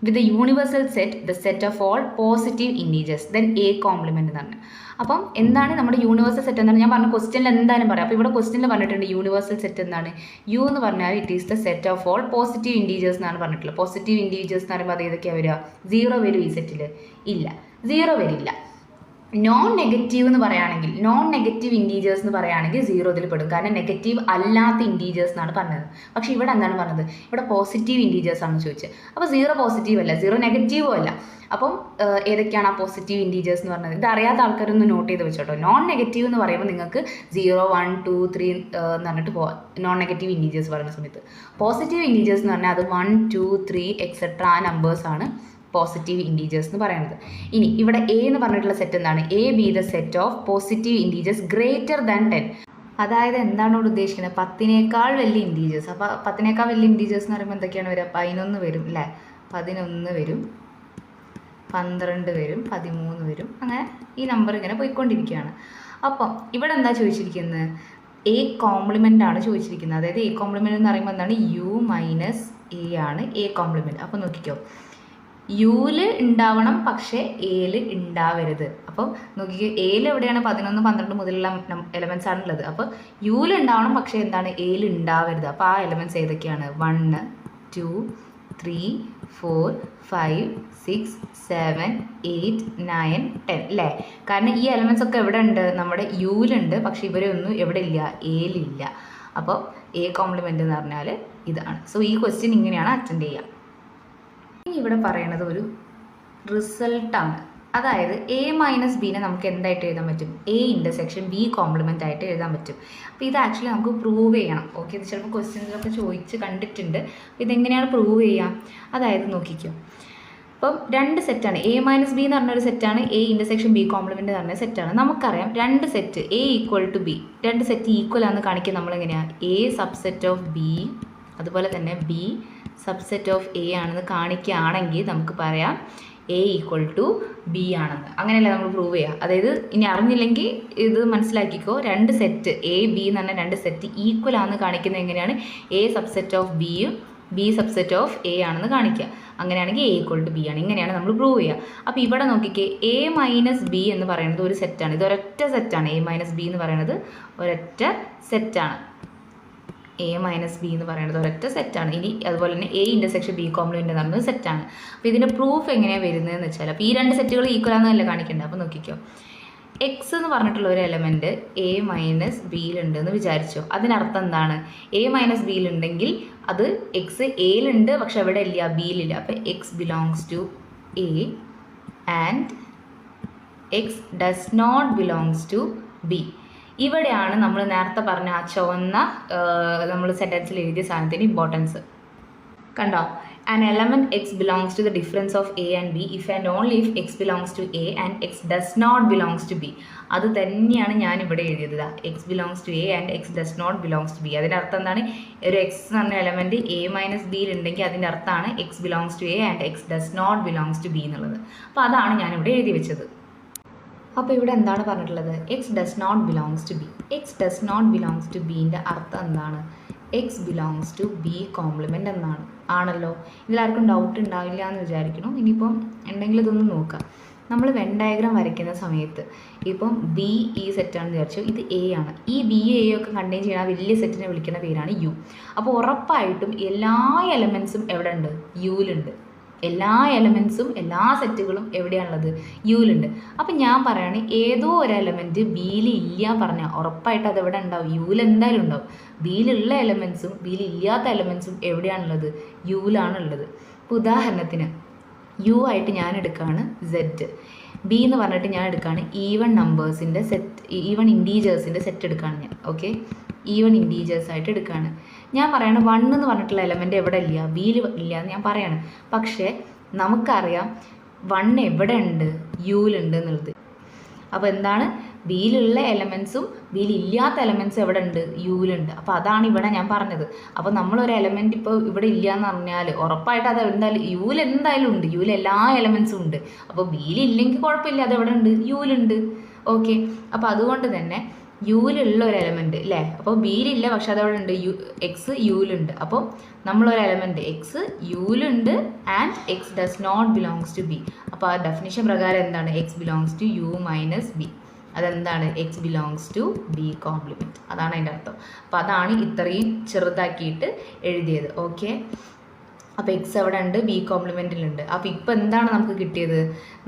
with a universal set the set of all positive integers then A compliment എന്ന് പറഞ്ഞു. അപ്പം എന്താണ് നമ്മുടെ യൂണിവേഴ്സൽ സെറ്റ് എന്താണ്? ഞാൻ പറഞ്ഞ ക്വസ്റ്റ്യനിൽ എന്തായാലും പറയാം. അപ്പോൾ ഇവിടെ ക്വസ്റ്റ്യനിൽ പറഞ്ഞിട്ടുണ്ട് യൂണിവേഴ്സൽ സെറ്റ് എന്താണ്? യു എന്ന് പറഞ്ഞാൽ it is the set of all positive integers എന്നാണ് പറഞ്ഞിട്ടുള്ളത്. പോസിറ്റീവ് ഇൻറ്റീജേഴ്സ് എന്ന് പറയുമ്പോൾ അത് ഏതൊക്കെയാണ് വരിക? 0 വരും ഈ സെറ്റിൽ? ഇല്ല, 0 വരില്ല. നോൺ നെഗറ്റീവ് എന്ന് പറയുകയാണെങ്കിൽ, നോൺ നെഗറ്റീവ് ഇൻറ്റീജേഴ്സ് എന്ന് പറയുകയാണെങ്കിൽ 0 ഇതിൽ പെടും, കാരണം നെഗറ്റീവ് അല്ലാത്ത ഇൻറ്റീജേഴ്സ് എന്നാണ് പറഞ്ഞത്. പക്ഷേ ഇവിടെ എന്താണ് പറഞ്ഞത്? ഇവിടെ പോസിറ്റീവ് ഇൻറ്റീജേഴ്സ് ആണ് ചോദിച്ചത്. അപ്പോൾ 0 പോസിറ്റീവ് അല്ല, 0 നെഗറ്റീവും അല്ല. അപ്പം ഏതൊക്കെയാണ് ആ പോസിറ്റീവ് ഇൻറ്റീജേഴ്സ് എന്ന് പറഞ്ഞത്? ഇത് അറിയാത്ത ആൾക്കാരൊന്ന് നോട്ട് ചെയ്ത് വെച്ചോട്ടോ. നോൺ നെഗറ്റീവ് എന്ന് പറയുമ്പോൾ നിങ്ങൾക്ക് 0, 1, 2, 3 എന്ന് പറഞ്ഞിട്ട് പോവാം നോൺ നെഗറ്റീവ് ഇൻറ്റീജേഴ്സ് പറയുന്ന സമയത്ത്. പോസിറ്റീവ് ഇൻറ്റീജേഴ്സ് എന്ന് പറഞ്ഞാൽ അത് 1, 2, 3 എക്സെട്ര ആ നമ്പേഴ്സാണ് പോസിറ്റീവ് ഇൻറ്റീജേഴ്സ് എന്ന് പറയുന്നത്. ഇനി ഇവിടെ എ എന്ന് പറഞ്ഞിട്ടുള്ള സെറ്റ് എന്താണ്? A B the set of positive integers greater than 10. അതായത് എന്താണ് ഇവിടെ ഉദ്ദേശിക്കുന്നത്? 10നേക്കാൾ വലിയ ഇൻറ്റീജേഴ്സ്. അപ്പോൾ 10നേക്കാൾ വലിയ ഇൻറ്റീജേഴ്സ് എന്ന് പറയുമ്പോൾ എന്തൊക്കെയാണ് വരിക? 11 വരും അല്ലേ, 11 വരും, 12 വരും, 13 വരും, അങ്ങനെ ഈ നമ്പർ ഇങ്ങനെ പോയിക്കൊണ്ടിരിക്കുകയാണ്. അപ്പം ഇവിടെ എന്താ ചോദിച്ചിരിക്കുന്നത്? എ കോംപ്ലിമെൻ്റ് ആണ് ചോദിച്ചിരിക്കുന്നത്. അതായത് എ കോംപ്ലിമെൻ്റ് എന്ന് പറയുമ്പോൾ എന്താണ്? യു മൈനസ് എ ആണ് എ കോംപ്ലിമെൻ്റ്. അപ്പോൾ നോക്കിക്കോ, യുവിൽ ഉണ്ടാവണം പക്ഷേ എയിൽ ഉണ്ടാവരുത്. അപ്പം നോക്കിക്കോ, എയിൽ എവിടെയാണ്? 11, 12 മുതലുള്ള എലമെൻറ്റ്സ് ആണുള്ളത്. അപ്പോൾ യുവിൽ ഉണ്ടാവണം പക്ഷേ എന്താണ്? എയിൽ ഉണ്ടാവരുത്. അപ്പോൾ ആ എലമെൻറ്റ്സ് ഏതൊക്കെയാണ്? 1, 2 3 4 5 6 7 8 9 10 അല്ലേ? കാരണം ഈ എലമെൻറ്റ്സ് ഒക്കെ എവിടെ ഉണ്ട്? നമ്മുടെ യുവിലുണ്ട്. പക്ഷേ ഇവരൊന്നും എവിടെ ഇല്ല? എയിലില്ല. അപ്പോൾ എ കോംപ്ലിമെൻ്റ് എന്ന് പറഞ്ഞാൽ ഇതാണ്. സോ ഈ ക്വസ്റ്റ്യൻ ഇങ്ങനെയാണ് അറ്റൻഡ് ചെയ്യുക. ഇനി ഇവിടെ പറയണത് ഒരു റിസൾട്ടാണ്. അതായത് എ മൈനസ് ബീനെ നമുക്ക് എന്തായിട്ട് എഴുതാൻ പറ്റും? എ ഇൻ്റർസെക്ഷൻ ബി കോംപ്ലിമെൻ്റ് ആയിട്ട് എഴുതാൻ പറ്റും. അപ്പോൾ ഇത് ആക്ച്വലി നമുക്ക് പ്രൂവ് ചെയ്യണം. ഓക്കെ, ഇത് ചിലപ്പോൾ ക്വസ്റ്റ്യൻസിലൊക്കെ ചോദിച്ച് കണ്ടിട്ടുണ്ട്. അപ്പോൾ ഇതെങ്ങനെയാണ് പ്രൂവ് ചെയ്യുക? അതായത് നോക്കിക്കോ, അപ്പം രണ്ട് സെറ്റാണ്. എ മൈനസ് ബി എന്ന് പറഞ്ഞൊരു സെറ്റാണ്, എ ഇൻ്റർസെക്ഷൻ ബി കോംപ്ലിമെൻ്റ് എന്ന് പറഞ്ഞ സെറ്റാണ്. നമുക്കറിയാം രണ്ട് set A equal to B, രണ്ട് സെറ്റ് ഈക്വൽ ആണെന്ന് കാണിക്കുക നമ്മളെങ്ങനെയാണ്? എ സബ്സെറ്റ് ഓഫ് ബി അതുപോലെ തന്നെ ബി സബ്സെറ്റ് ഓഫ് എ ആണെന്ന് കാണിക്കുകയാണെങ്കിൽ നമുക്ക് പറയാം എ ഈക്വൽ ടു ബി ആണെന്ന്. അങ്ങനെയല്ല നമ്മൾ പ്രൂവ് ചെയ്യുക. അതായത് ഇനി അറിഞ്ഞില്ലെങ്കിൽ ഇത് മനസ്സിലാക്കിക്കോ, രണ്ട് സെറ്റ് എ ബി എന്ന് പറഞ്ഞാൽ രണ്ട് സെറ്റ് ഈക്വൽ ആണെന്ന് കാണിക്കുന്നത് എങ്ങനെയാണ്? എ സബ്സെറ്റ് ഓഫ് ബിയും ബി സബ്സെറ്റ് ഓഫ് എ ആണെന്ന് കാണിക്കുക. അങ്ങനെയാണെങ്കിൽ എ ഈക്വൽ ടു ബി ആണ്. ഇങ്ങനെയാണ് നമ്മൾ പ്രൂവ് ചെയ്യുക. അപ്പോൾ ഇവിടെ നോക്കിക്കേ, എ മൈനസ് ബി എന്ന് പറയുന്നത് ഒരു സെറ്റാണ്. ഇത് ഒരൊറ്റ സെറ്റാണ്. എ മൈനസ് ബി എന്ന് പറയുന്നത് ഒരൊറ്റ സെറ്റാണ്. എ മൈനസ് ബി എന്ന് പറയുന്നത് ഒരൊറ്റ സെറ്റാണ്. ഇനി അതുപോലെ തന്നെ എ ഇൻ്റർസെക്ഷൻ ബി കോംപ്ലിമെൻ്റ് എന്ന് പറയുന്നത് സെറ്റാണ്. അപ്പോൾ ഇതിൻ്റെ പ്രൂഫ് എങ്ങനെയാണ് വരുന്നതെന്ന് വെച്ചാൽ, അപ്പോൾ ഈ രണ്ട് സെറ്റുകൾ ഈക്വൽ ആണെന്നല്ല കാണിക്കേണ്ടത്. അപ്പോൾ നോക്കിക്കോ, എക്സ് എന്ന് പറഞ്ഞിട്ടുള്ള ഒരു എലമെൻറ്റ് എ മൈനസ് ബിയിലുണ്ട് എന്ന് വിചാരിച്ചോ. അതിനർത്ഥം എന്താണ്? എ മൈനസ് ബിയിലുണ്ടെങ്കിൽ അത് എക്സ് എയിലുണ്ട്, പക്ഷെ അവിടെ ഇല്ല, ബിയിലില്ല. അപ്പോൾ x belongs to A and X does not belongs to B. ഇവിടെയാണ് നമ്മൾ നേരത്തെ പറഞ്ഞ ആ ചുവന്ന നമ്മൾ സെൻറ്റൻസിൽ എഴുതിയ സാധനത്തിന് ഇമ്പോർട്ടൻസ്. കണ്ടോ? An element x belongs to the difference of a and b if and only if x belongs to a and x does not belongs to b. അത് തന്നെയാണ് ഞാൻ ഇവിടെ എഴുതിയത്. X belongs to A and X does not belongs to B. അതിൻ്റെ അർത്ഥം എന്താണ്? ഒരു X എന്ന് പറഞ്ഞ എലമെൻറ്റ് എ മൈനസ് ബിയിൽ ഉണ്ടെങ്കിൽ അതിൻ്റെ അർത്ഥമാണ് x belongs to A and X does not belongs to B എന്നുള്ളത്. അപ്പോൾ അതാണ് ഞാനിവിടെ എഴുതി വെച്ചത്. അപ്പോൾ ഇവിടെ എന്താണ് പറഞ്ഞിട്ടുള്ളത്? X does not belongs to B. X does not belongs to ബീൻ്റെ അർത്ഥം എന്താണ്? X belongs to B complement എന്നാണ്. ആണല്ലോ. ഇതിലാർക്കും ഡൗട്ട് ഉണ്ടാവില്ല എന്ന് വിചാരിക്കണം. ഇനിയിപ്പം ഉണ്ടെങ്കിൽ ഇതൊന്ന് നോക്കാം. നമ്മൾ വെൻ ഡയഗ്രാം വരയ്ക്കുന്ന സമയത്ത് ഇപ്പം ബി ഈ സെറ്റാണെന്ന് വിചാരിച്ചു, ഇത് എ ആണ്. ഈ ബി എ ഒക്കെ കണ്ടെയ്ൻ ചെയ്യുന്ന വലിയ സെറ്റിനെ വിളിക്കുന്ന പേരാണ് യു. അപ്പോൾ ഉറപ്പായിട്ടും എല്ലാ എലമെൻസും എവിടെ ഉണ്ട്? യുവിലുണ്ട്. എല്ലാ എലമെൻസും എല്ലാ സെറ്റുകളും എവിടെയാണുള്ളത്? യുവിലുണ്ട്. അപ്പം ഞാൻ പറയുകയാണ്, ഏതോ ഒരു എലമെൻറ്റ് ബിയിൽ ഇല്ല പറഞ്ഞാൽ ഉറപ്പായിട്ട് അത് എവിടെ ഉണ്ടാവും? യുവിൽ എന്തായാലും ഉണ്ടാവും. ബിയിലുള്ള എലമെൻസും ബിയിൽ ഇല്ലാത്ത എലമെൻസും എവിടെയാണുള്ളത്? യുവിലാണുള്ളത്. ഇപ്പോൾ ഉദാഹരണത്തിന് യു ആയിട്ട് ഞാൻ എടുക്കുകയാണ് സെഡ്, ബി എന്ന് പറഞ്ഞിട്ട് ഞാൻ എടുക്കുകയാണ് ഈവൺ നമ്പേഴ്സിൻ്റെ സെറ്റ്, ഈവൺ ഇൻറ്റീജേഴ്സിൻ്റെ സെറ്റ് എടുക്കുകയാണ് ഞാൻ. ഓക്കെ, ഈവൺ ഇൻറ്റീജേഴ്സ് ആയിട്ട് എടുക്കുകയാണ്. ഞാൻ പറയാണ് 1 എന്ന് പറഞ്ഞിട്ടുള്ള എലമെൻറ്റ് എവിടെ ഇല്ല? ബിയിൽ ഇല്ല എന്ന് ഞാൻ പറയാണ്. പക്ഷേ നമുക്കറിയാം 1 എവിടെ ഉണ്ട്? യുവിലുണ്ട് എന്നുള്ളത്. അപ്പോൾ എന്താണ്? ബിയിലുള്ള എലമെൻസും ബിയിലില്ലാത്ത എലമെൻസും എവിടെ ഉണ്ട്? യുവിലുണ്ട്. അപ്പോൾ അതാണ് ഇവിടെ ഞാൻ പറഞ്ഞത്. അപ്പോൾ നമ്മളൊരു എലമെൻറ്റ് ഇപ്പോൾ ഇവിടെ ഇല്ല എന്ന് പറഞ്ഞാൽ ഉറപ്പായിട്ട് അത് എന്തായാലും യുവിൽ എന്തായാലും ഉണ്ട്. യുവിൽ എല്ലാ എലമെൻസും ഉണ്ട്. അപ്പോൾ ബിയിലില്ലെങ്കിൽ കുഴപ്പമില്ല, അത് എവിടെ ഉണ്ട്? യുവിലുണ്ട്. ഓക്കെ, അപ്പോൾ അതുകൊണ്ട് തന്നെ യുവിലുള്ള ഒരു എലമെൻറ്റ് അല്ലേ? അപ്പോൾ ബിയിലില്ല, പക്ഷെ അതവിടെ ഉണ്ട്. എക്സ് യുവിലുണ്ട്. അപ്പോൾ നമ്മളൊരു എലമെൻറ്റ് എക്സ് യുവിലുണ്ട് and X does not belongs to B. അപ്പോൾ ആ ഡെഫിനിഷൻ പ്രകാരം എന്താണ്? X belongs to U minus B. അതെന്താണ്? X belongs to B complement. അതാണ് അതിൻ്റെ അർത്ഥം. അപ്പോൾ അതാണ് ഇത്രയും ചെറുതാക്കിയിട്ട് എഴുതിയത്. ഓക്കെ, അപ്പോൾ എക്സ് അവിടെ ഉണ്ട്, ബി കോംപ്ലിമെൻറ്റിലുണ്ട്. അപ്പോൾ ഇപ്പോൾ എന്താണ് നമുക്ക് കിട്ടിയത്?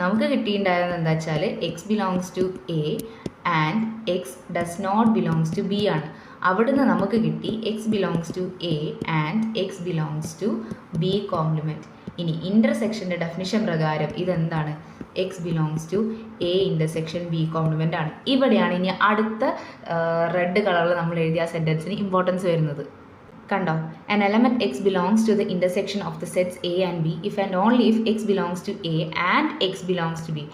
നമുക്ക് കിട്ടിയിട്ടുണ്ടായിരുന്നത് എന്താ വെച്ചാൽ x belongs to A and X does not belongs to B ആണ്. അവിടുന്ന് നമുക്ക് കിട്ടി x belongs to A and x belongs to B complement. ഇനി ഇൻ്റർസെക്ഷൻ്റെ ഡെഫിനിഷൻ പ്രകാരം ഇതെന്താണ്? X belongs to A intersection B complement ആണ്. ഇവിടെയാണ് ഇനി അടുത്ത റെഡ് കളറിൽ നമ്മൾ എഴുതിയ സെൻറ്റൻസിന് ഇമ്പോർട്ടൻസ് വരുന്നത്. കണ്ടോ? An element x belongs to the intersection of the sets A and B if and only if x belongs to A and x belongs to B.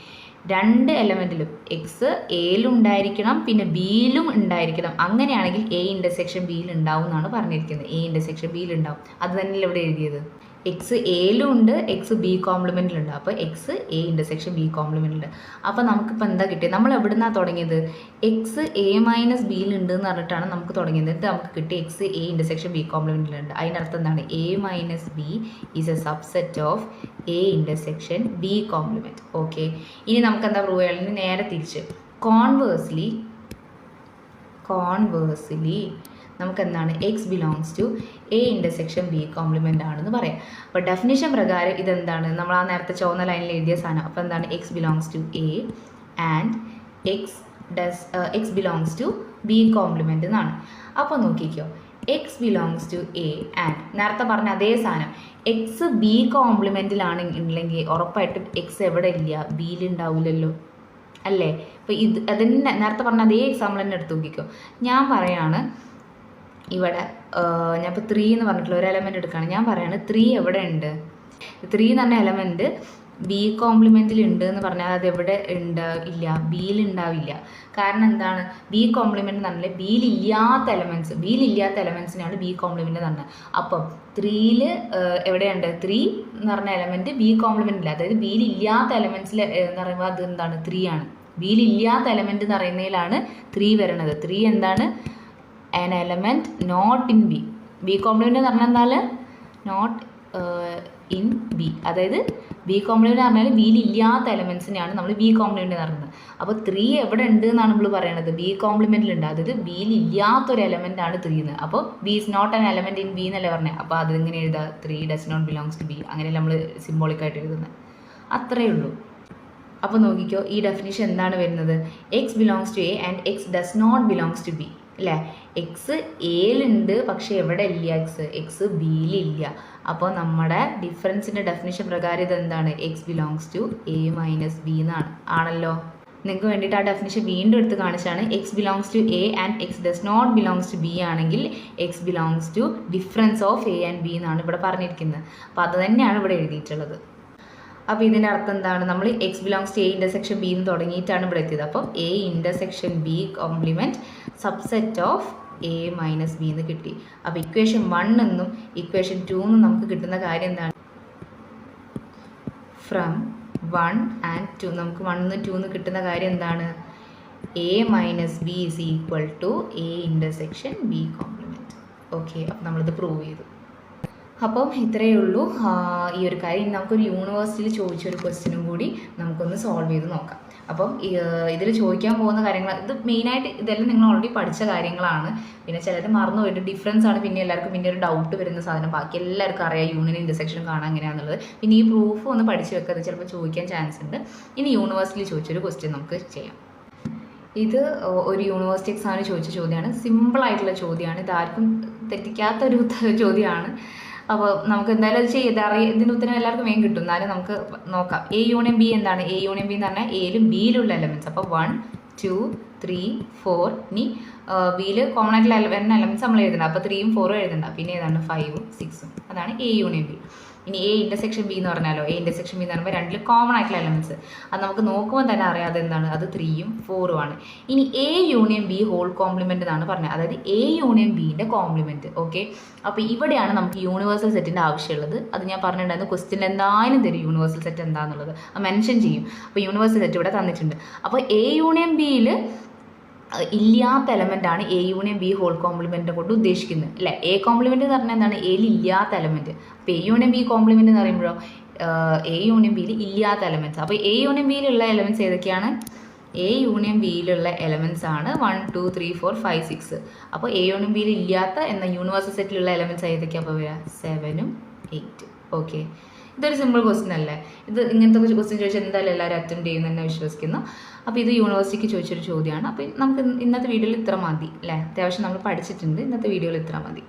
രണ്ട് എലമെൻറ്റിലും എക്സ് എയിലും ഉണ്ടായിരിക്കണം, പിന്നെ ബിയിലും ഉണ്ടായിരിക്കണം. അങ്ങനെയാണെങ്കിൽ എ ഇൻ്റർസെക്ഷൻ ബിയിൽ ഉണ്ടാവും എന്നാണ് പറഞ്ഞിരിക്കുന്നത്. എ ഇൻ്റർസെക്ഷൻ ബിയിൽ ഉണ്ടാവും. അത് തന്നെയല്ലേ ഇവിടെ എഴുതിയത്? എക്സ് എയിലും ഉണ്ട്, എക്സ് ബി കോംപ്ലിമെൻറ്റിലുണ്ട്. അപ്പോൾ എക്സ് എ ഇൻ്റർസെക്ഷൻ ബി കോംപ്ലിമെൻറ്റിലുണ്ട്. അപ്പോൾ നമുക്കിപ്പോൾ എന്താ കിട്ടിയത്? നമ്മൾ എവിടെ നിന്നാണ് തുടങ്ങിയത്? എക്സ് എ മൈനസ് ബിയിലുണ്ട് എന്ന് പറഞ്ഞിട്ടാണ് നമുക്ക് തുടങ്ങിയത്. എന്നിട്ട് നമുക്ക് കിട്ടി എക്സ് എ ഇൻ്റർസെക്ഷൻ ബി കോംപ്ലിമെൻറ്റിലുണ്ട്. അതിനർത്ഥം എന്താണ്? A minus B is A subset of A intersection B complement. Okay, ഇനി നമുക്ക് എന്താ പ്രൂവ് ചെയ്യാൻ? ഇനി നേരെ തിരിച്ച് കോൺവേഴ്സ്ലി നമുക്ക് എന്താണ് X belongs to A intersection B complement ആണെന്ന് പറയാം. അപ്പോൾ ഡെഫിനിഷൻ പ്രകാരം ഇതെന്താണ്, നമ്മൾ ആ നേരത്തെ ചുവന്ന ലൈനിൽ എഴുതിയ സാധനം. അപ്പോൾ എന്താണ് X belongs to A and x belongs to B complement എന്നാണ്. അപ്പോൾ നോക്കിക്കോ, x belongs to A and നേരത്തെ പറഞ്ഞ അതേ സാധനം എക്സ് ബി കോംപ്ലിമെൻറ്റിലാണ് ഉണ്ടെങ്കിൽ ഉറപ്പായിട്ടും എക്സ് എവിടെ ഇല്ല, ബിയിൽ ഉണ്ടാവില്ലല്ലോ അല്ലേ. അപ്പോൾ അതിൻ്റെ നേരത്തെ പറഞ്ഞ അതേ എക്സാമ്പിൾ തന്നെ എടുത്ത് നോക്കിക്കോ. ഞാൻ പറയാണ് ഇവിടെ ഞാനിപ്പോൾ 3 എന്ന് പറഞ്ഞിട്ടുള്ള ഒരു എലമെൻറ്റ് എടുക്കുകയാണ്. ഞാൻ പറയാണ് 3 എവിടെ ഉണ്ട്, 3 എന്ന് പറഞ്ഞ എലമെൻറ്റ് ബി കോംപ്ലിമെൻറ്റിൽ ഉണ്ട് എന്ന് പറഞ്ഞാൽ അത് എവിടെ ഇല്ല, ബിയിൽ ഉണ്ടാവില്ല. കാരണം എന്താണ്, ബി കോംപ്ലിമെൻ്റ് എന്ന് പറഞ്ഞാൽ ബിയിലില്ലാത്ത എലമെൻസിനാണ് ബി കോംപ്ലിമെൻ്റ് എന്ന് പറഞ്ഞത്. അപ്പം 3ൽ എവിടെയുണ്ട്, 3 എന്ന് പറഞ്ഞ എലമെൻറ്റ് ബി കോംപ്ലിമെൻ്റ് ഇല്ല. അതായത് ബിയിലില്ലാത്ത എലമെൻസിൽ എന്ന് പറയുമ്പോൾ അത് എന്താണ്, 3 ആണ്. ബിയിലില്ലാത്ത എലമെൻറ്റ് എന്ന് പറയുന്നതിലാണ് 3 വരണത്. 3 എന്താണ്, an element not in B. B compliment എന്ന് പറഞ്ഞാൽ എന്താണ്, നോട്ട് ഇൻ ബി. അതായത് ബി കോംപ്ലിമെൻ്റ് എന്ന് പറഞ്ഞാൽ ബിയിലില്ലാത്ത എലമെൻസിനെയാണ് നമ്മൾ ബി കോംപ്ലിമെൻ്റ് എന്ന് പറയുന്നത്. അപ്പോൾ 3 എവിടെ ഉണ്ട് എന്നാണ് നമ്മൾ പറയണത്, ബി കോംപ്ലിമെൻറ്റിലുണ്ട്. അതായത് ബിയിലില്ലാത്തൊരു എലമെൻ്റാണ് 3 എന്ന്. അപ്പോൾ B is not an element in B എന്നല്ലേ പറഞ്ഞത്. അപ്പോൾ അതിങ്ങനെ എഴുതുക, 3 does not belongs to B. അങ്ങനെയല്ല നമ്മൾ സിംബോളിക്കായിട്ട് എഴുതുന്നത്. അത്രയേ ഉള്ളൂ. അപ്പോൾ നോക്കിക്കോ, ഈ ഡെഫിനിഷൻ എന്താണ് വരുന്നത്, x belongs to A and X does not belongs to B അല്ലേ. എക്സ് എയിലുണ്ട് പക്ഷേ എവിടെ ഇല്ല, എക്സ് ബിയിലില്ല. അപ്പോൾ നമ്മുടെ ഡിഫറൻസിൻ്റെ ഡെഫിനിഷൻ പ്രകാരം ഇതെന്താണ്, X belongs to A minus B എന്നാണ് ആണല്ലോ. നിങ്ങൾക്ക് വേണ്ടിയിട്ട് ആ ഡെഫിനിഷൻ വീണ്ടും എടുത്ത് കാണിച്ചാണ്. X belongs to A and X does not belongs to B ആണെങ്കിൽ X belongs to difference of A and B എന്നാണ് ഇവിടെ പറഞ്ഞിരിക്കുന്നത്. അപ്പോൾ അത് തന്നെയാണ് ഇവിടെ എഴുതിയിട്ടുള്ളത്. അപ്പോൾ ഇതിൻ്റെ അർത്ഥം എന്താണ്, നമ്മൾ x belongs to A intersection B എന്ന് തുടങ്ങിയിട്ടാണ് ഇവിടെ എത്തിയത്. അപ്പോൾ A intersection B complement subset of A minus B എന്ന് കിട്ടി. അപ്പോൾ ഇക്വേഷൻ 1 എന്നും ഇക്വേഷൻ 2 എന്നും നമുക്ക് കിട്ടുന്ന കാര്യം എന്താണ്, ഫ്രം 1 and 2 നമുക്ക് 1 and 2 എന്ന് കിട്ടുന്ന കാര്യം എന്താണ്, A minus B is equal to A intersection B complement. Okay, അപ്പോൾ നമ്മളിത് പ്രൂവ് ചെയ്തു. അപ്പം ഇത്രയേ ഉള്ളൂ ഈ ഒരു കാര്യം. നമുക്കൊരു യൂണിവേഴ്സിറ്റിയിൽ ചോദിച്ചൊരു ക്വസ്റ്റ്യനും കൂടി നമുക്കൊന്ന് സോൾവ് ചെയ്ത് നോക്കാം. അപ്പം ഇതിൽ ചോദിക്കാൻ പോകുന്ന കാര്യങ്ങൾ ഇത് മെയിനായിട്ട് ഇതെല്ലാം നിങ്ങൾ ഓൾറെഡി പഠിച്ച കാര്യങ്ങളാണ്. പിന്നെ ചിലർ മറന്നു പോയിട്ട് ഡിഫറൻസ് ആണ് പിന്നെ എല്ലാവർക്കും പിന്നെ ഒരു ഡൗട്ട് വരുന്ന സാധനം. ബാക്കി എല്ലാവർക്കും അറിയാം യൂണിയൻ ഇൻ്റർസെക്ഷൻ കാണാൻ എങ്ങനെയാണെന്നുള്ളത്. പിന്നെ ഈ പ്രൂഫ് ഒന്ന് പഠിച്ച് വെക്കുക, അത് ചിലപ്പോൾ ചോദിക്കാൻ ചാൻസ് ഉണ്ട്. ഇനി യൂണിവേഴ്സിറ്റിയിൽ ചോദിച്ചൊരു ക്വസ്റ്റ്യൻ നമുക്ക് ചെയ്യാം. ഇത് ഒരു യൂണിവേഴ്സിറ്റി എക്സാമിന് ചോദിച്ച ചോദ്യമാണ്. സിമ്പിളായിട്ടുള്ള ചോദ്യമാണ്, ഇതാർക്കും തെറ്റിക്കാത്തൊരു ചോദ്യമാണ്. അപ്പോൾ നമുക്ക് എന്തായാലും അത് ഇതിൻ്റെ ഉത്തരം എല്ലാവർക്കും വേഗം കിട്ടും. എന്നാലും നമുക്ക് നോക്കാം. എ യൂണിയൻ ബി എന്താണ്, എ യൂണിയൻ ബി എന്ന് പറഞ്ഞാൽ എയിലും ബിയിലുള്ള എലമെൻറ്റ്സ്. അപ്പോൾ 1 2 3 4 ഇനി ബിയിൽ കോമൺ ആയിട്ടുള്ള എലമെൻറ്റ്സ് നമ്മൾ എഴുതണം. അപ്പോൾ 3 4 എഴുതണ്ട. പിന്നെ ഏതാണ് 5 6. അതാണ് എ യൂണിയൻ ബി. ഇനി എ ഇൻ്റർസെക്ഷൻ ബി എന്ന് പറഞ്ഞാലോ, എ ഇൻ്റർസെക്ഷൻ ബി എന്ന് പറയുമ്പോൾ 2 കോമൺ ആയിട്ടുള്ള എലമെൻറ്റ്സ്. അത് നമുക്ക് നോക്കുമ്പോൾ തന്നെ അറിയാതെ എന്താണ്, അത് 3 4 ആണ്. ഇനി A union B whole complement എന്നാണ് പറഞ്ഞത്. അതായത് എ യൂണിയൻ ബിൻ്റെ കോംപ്ലിമെൻറ്റ്. ഓക്കെ, അപ്പോൾ ഇവിടെയാണ് നമുക്ക് യൂണിവേഴ്സൽ സെറ്റിൻ്റെ ആവശ്യമുള്ളത്. അത് ഞാൻ പറഞ്ഞിട്ടുണ്ടായിരുന്നു, ക്വസ്റ്റ്യൻ എന്തായാലും തരും യൂണിവേഴ്സൽ സെറ്റ് എന്താണെന്നുള്ളത്, അത് മെൻഷൻ ചെയ്യും. അപ്പോൾ യൂണിവേഴ്സൽ സെറ്റ് ഇവിടെ തന്നിട്ടുണ്ട്. അപ്പോൾ എ യൂണിയൻ ബിയിൽ ഇല്ലാത്ത എലമെൻ്റാണ് A union B whole complement കൊണ്ട് ഉദ്ദേശിക്കുന്നത് അല്ലേ. എ കോംപ്ലിമെൻ്റ് എന്ന് പറഞ്ഞാൽ എന്താണ്, എയിൽ ഇല്ലാത്ത എലമെൻറ്റ്. അപ്പോൾ എ യൂണിയൻ ബി കോംപ്ലിമെൻ്റ് എന്ന് പറയുമ്പോഴോ എ യൂണിയൻ ബിയിൽ ഇല്ലാത്ത എലമെൻറ്റ്സ്. അപ്പോൾ എ യൂണിയൻ ബിയിലുള്ള എലമെൻറ്റ്സ് ഏതൊക്കെയാണ്, എ യൂണിയൻ ബിയിലുള്ള എലമെൻറ്റ്സ് ആണ് 1 2 3 4 5 6. അപ്പോൾ എ യൂണിയൻ ബിയിൽ ഇല്ലാത്ത എന്ന യൂണിവേഴ്സൽ സെറ്റിലുള്ള എലമെൻറ്റ്സ് ഏതൊക്കെയാണ്, അപ്പോൾ വരിക 7 8. ഓക്കെ, ഇതൊരു സിമ്പിൾ ക്വസ്റ്റ്യൻ അല്ലേ. ഇത് ഇങ്ങനത്തെ ക്വസ്റ്റ്യൻ ചോദിച്ചാൽ എന്തായാലും എല്ലാവരും അറ്റൻഡ് ചെയ്യുന്നു തന്നെ വിശ്വസിക്കുന്നു. അപ്പോൾ ഇത് യൂണിവേഴ്സിറ്റിക്ക് ചോദിച്ചൊരു ചോദ്യമാണ്. അപ്പോൾ നമുക്ക് ഇന്നത്തെ വീഡിയോയിൽ ഇത്ര മതി അല്ലേ. അത്യാവശ്യം നമ്മൾ പഠിച്ചിട്ടുണ്ട്. ഇന്നത്തെ വീഡിയോയിൽ ഇത്ര മതി.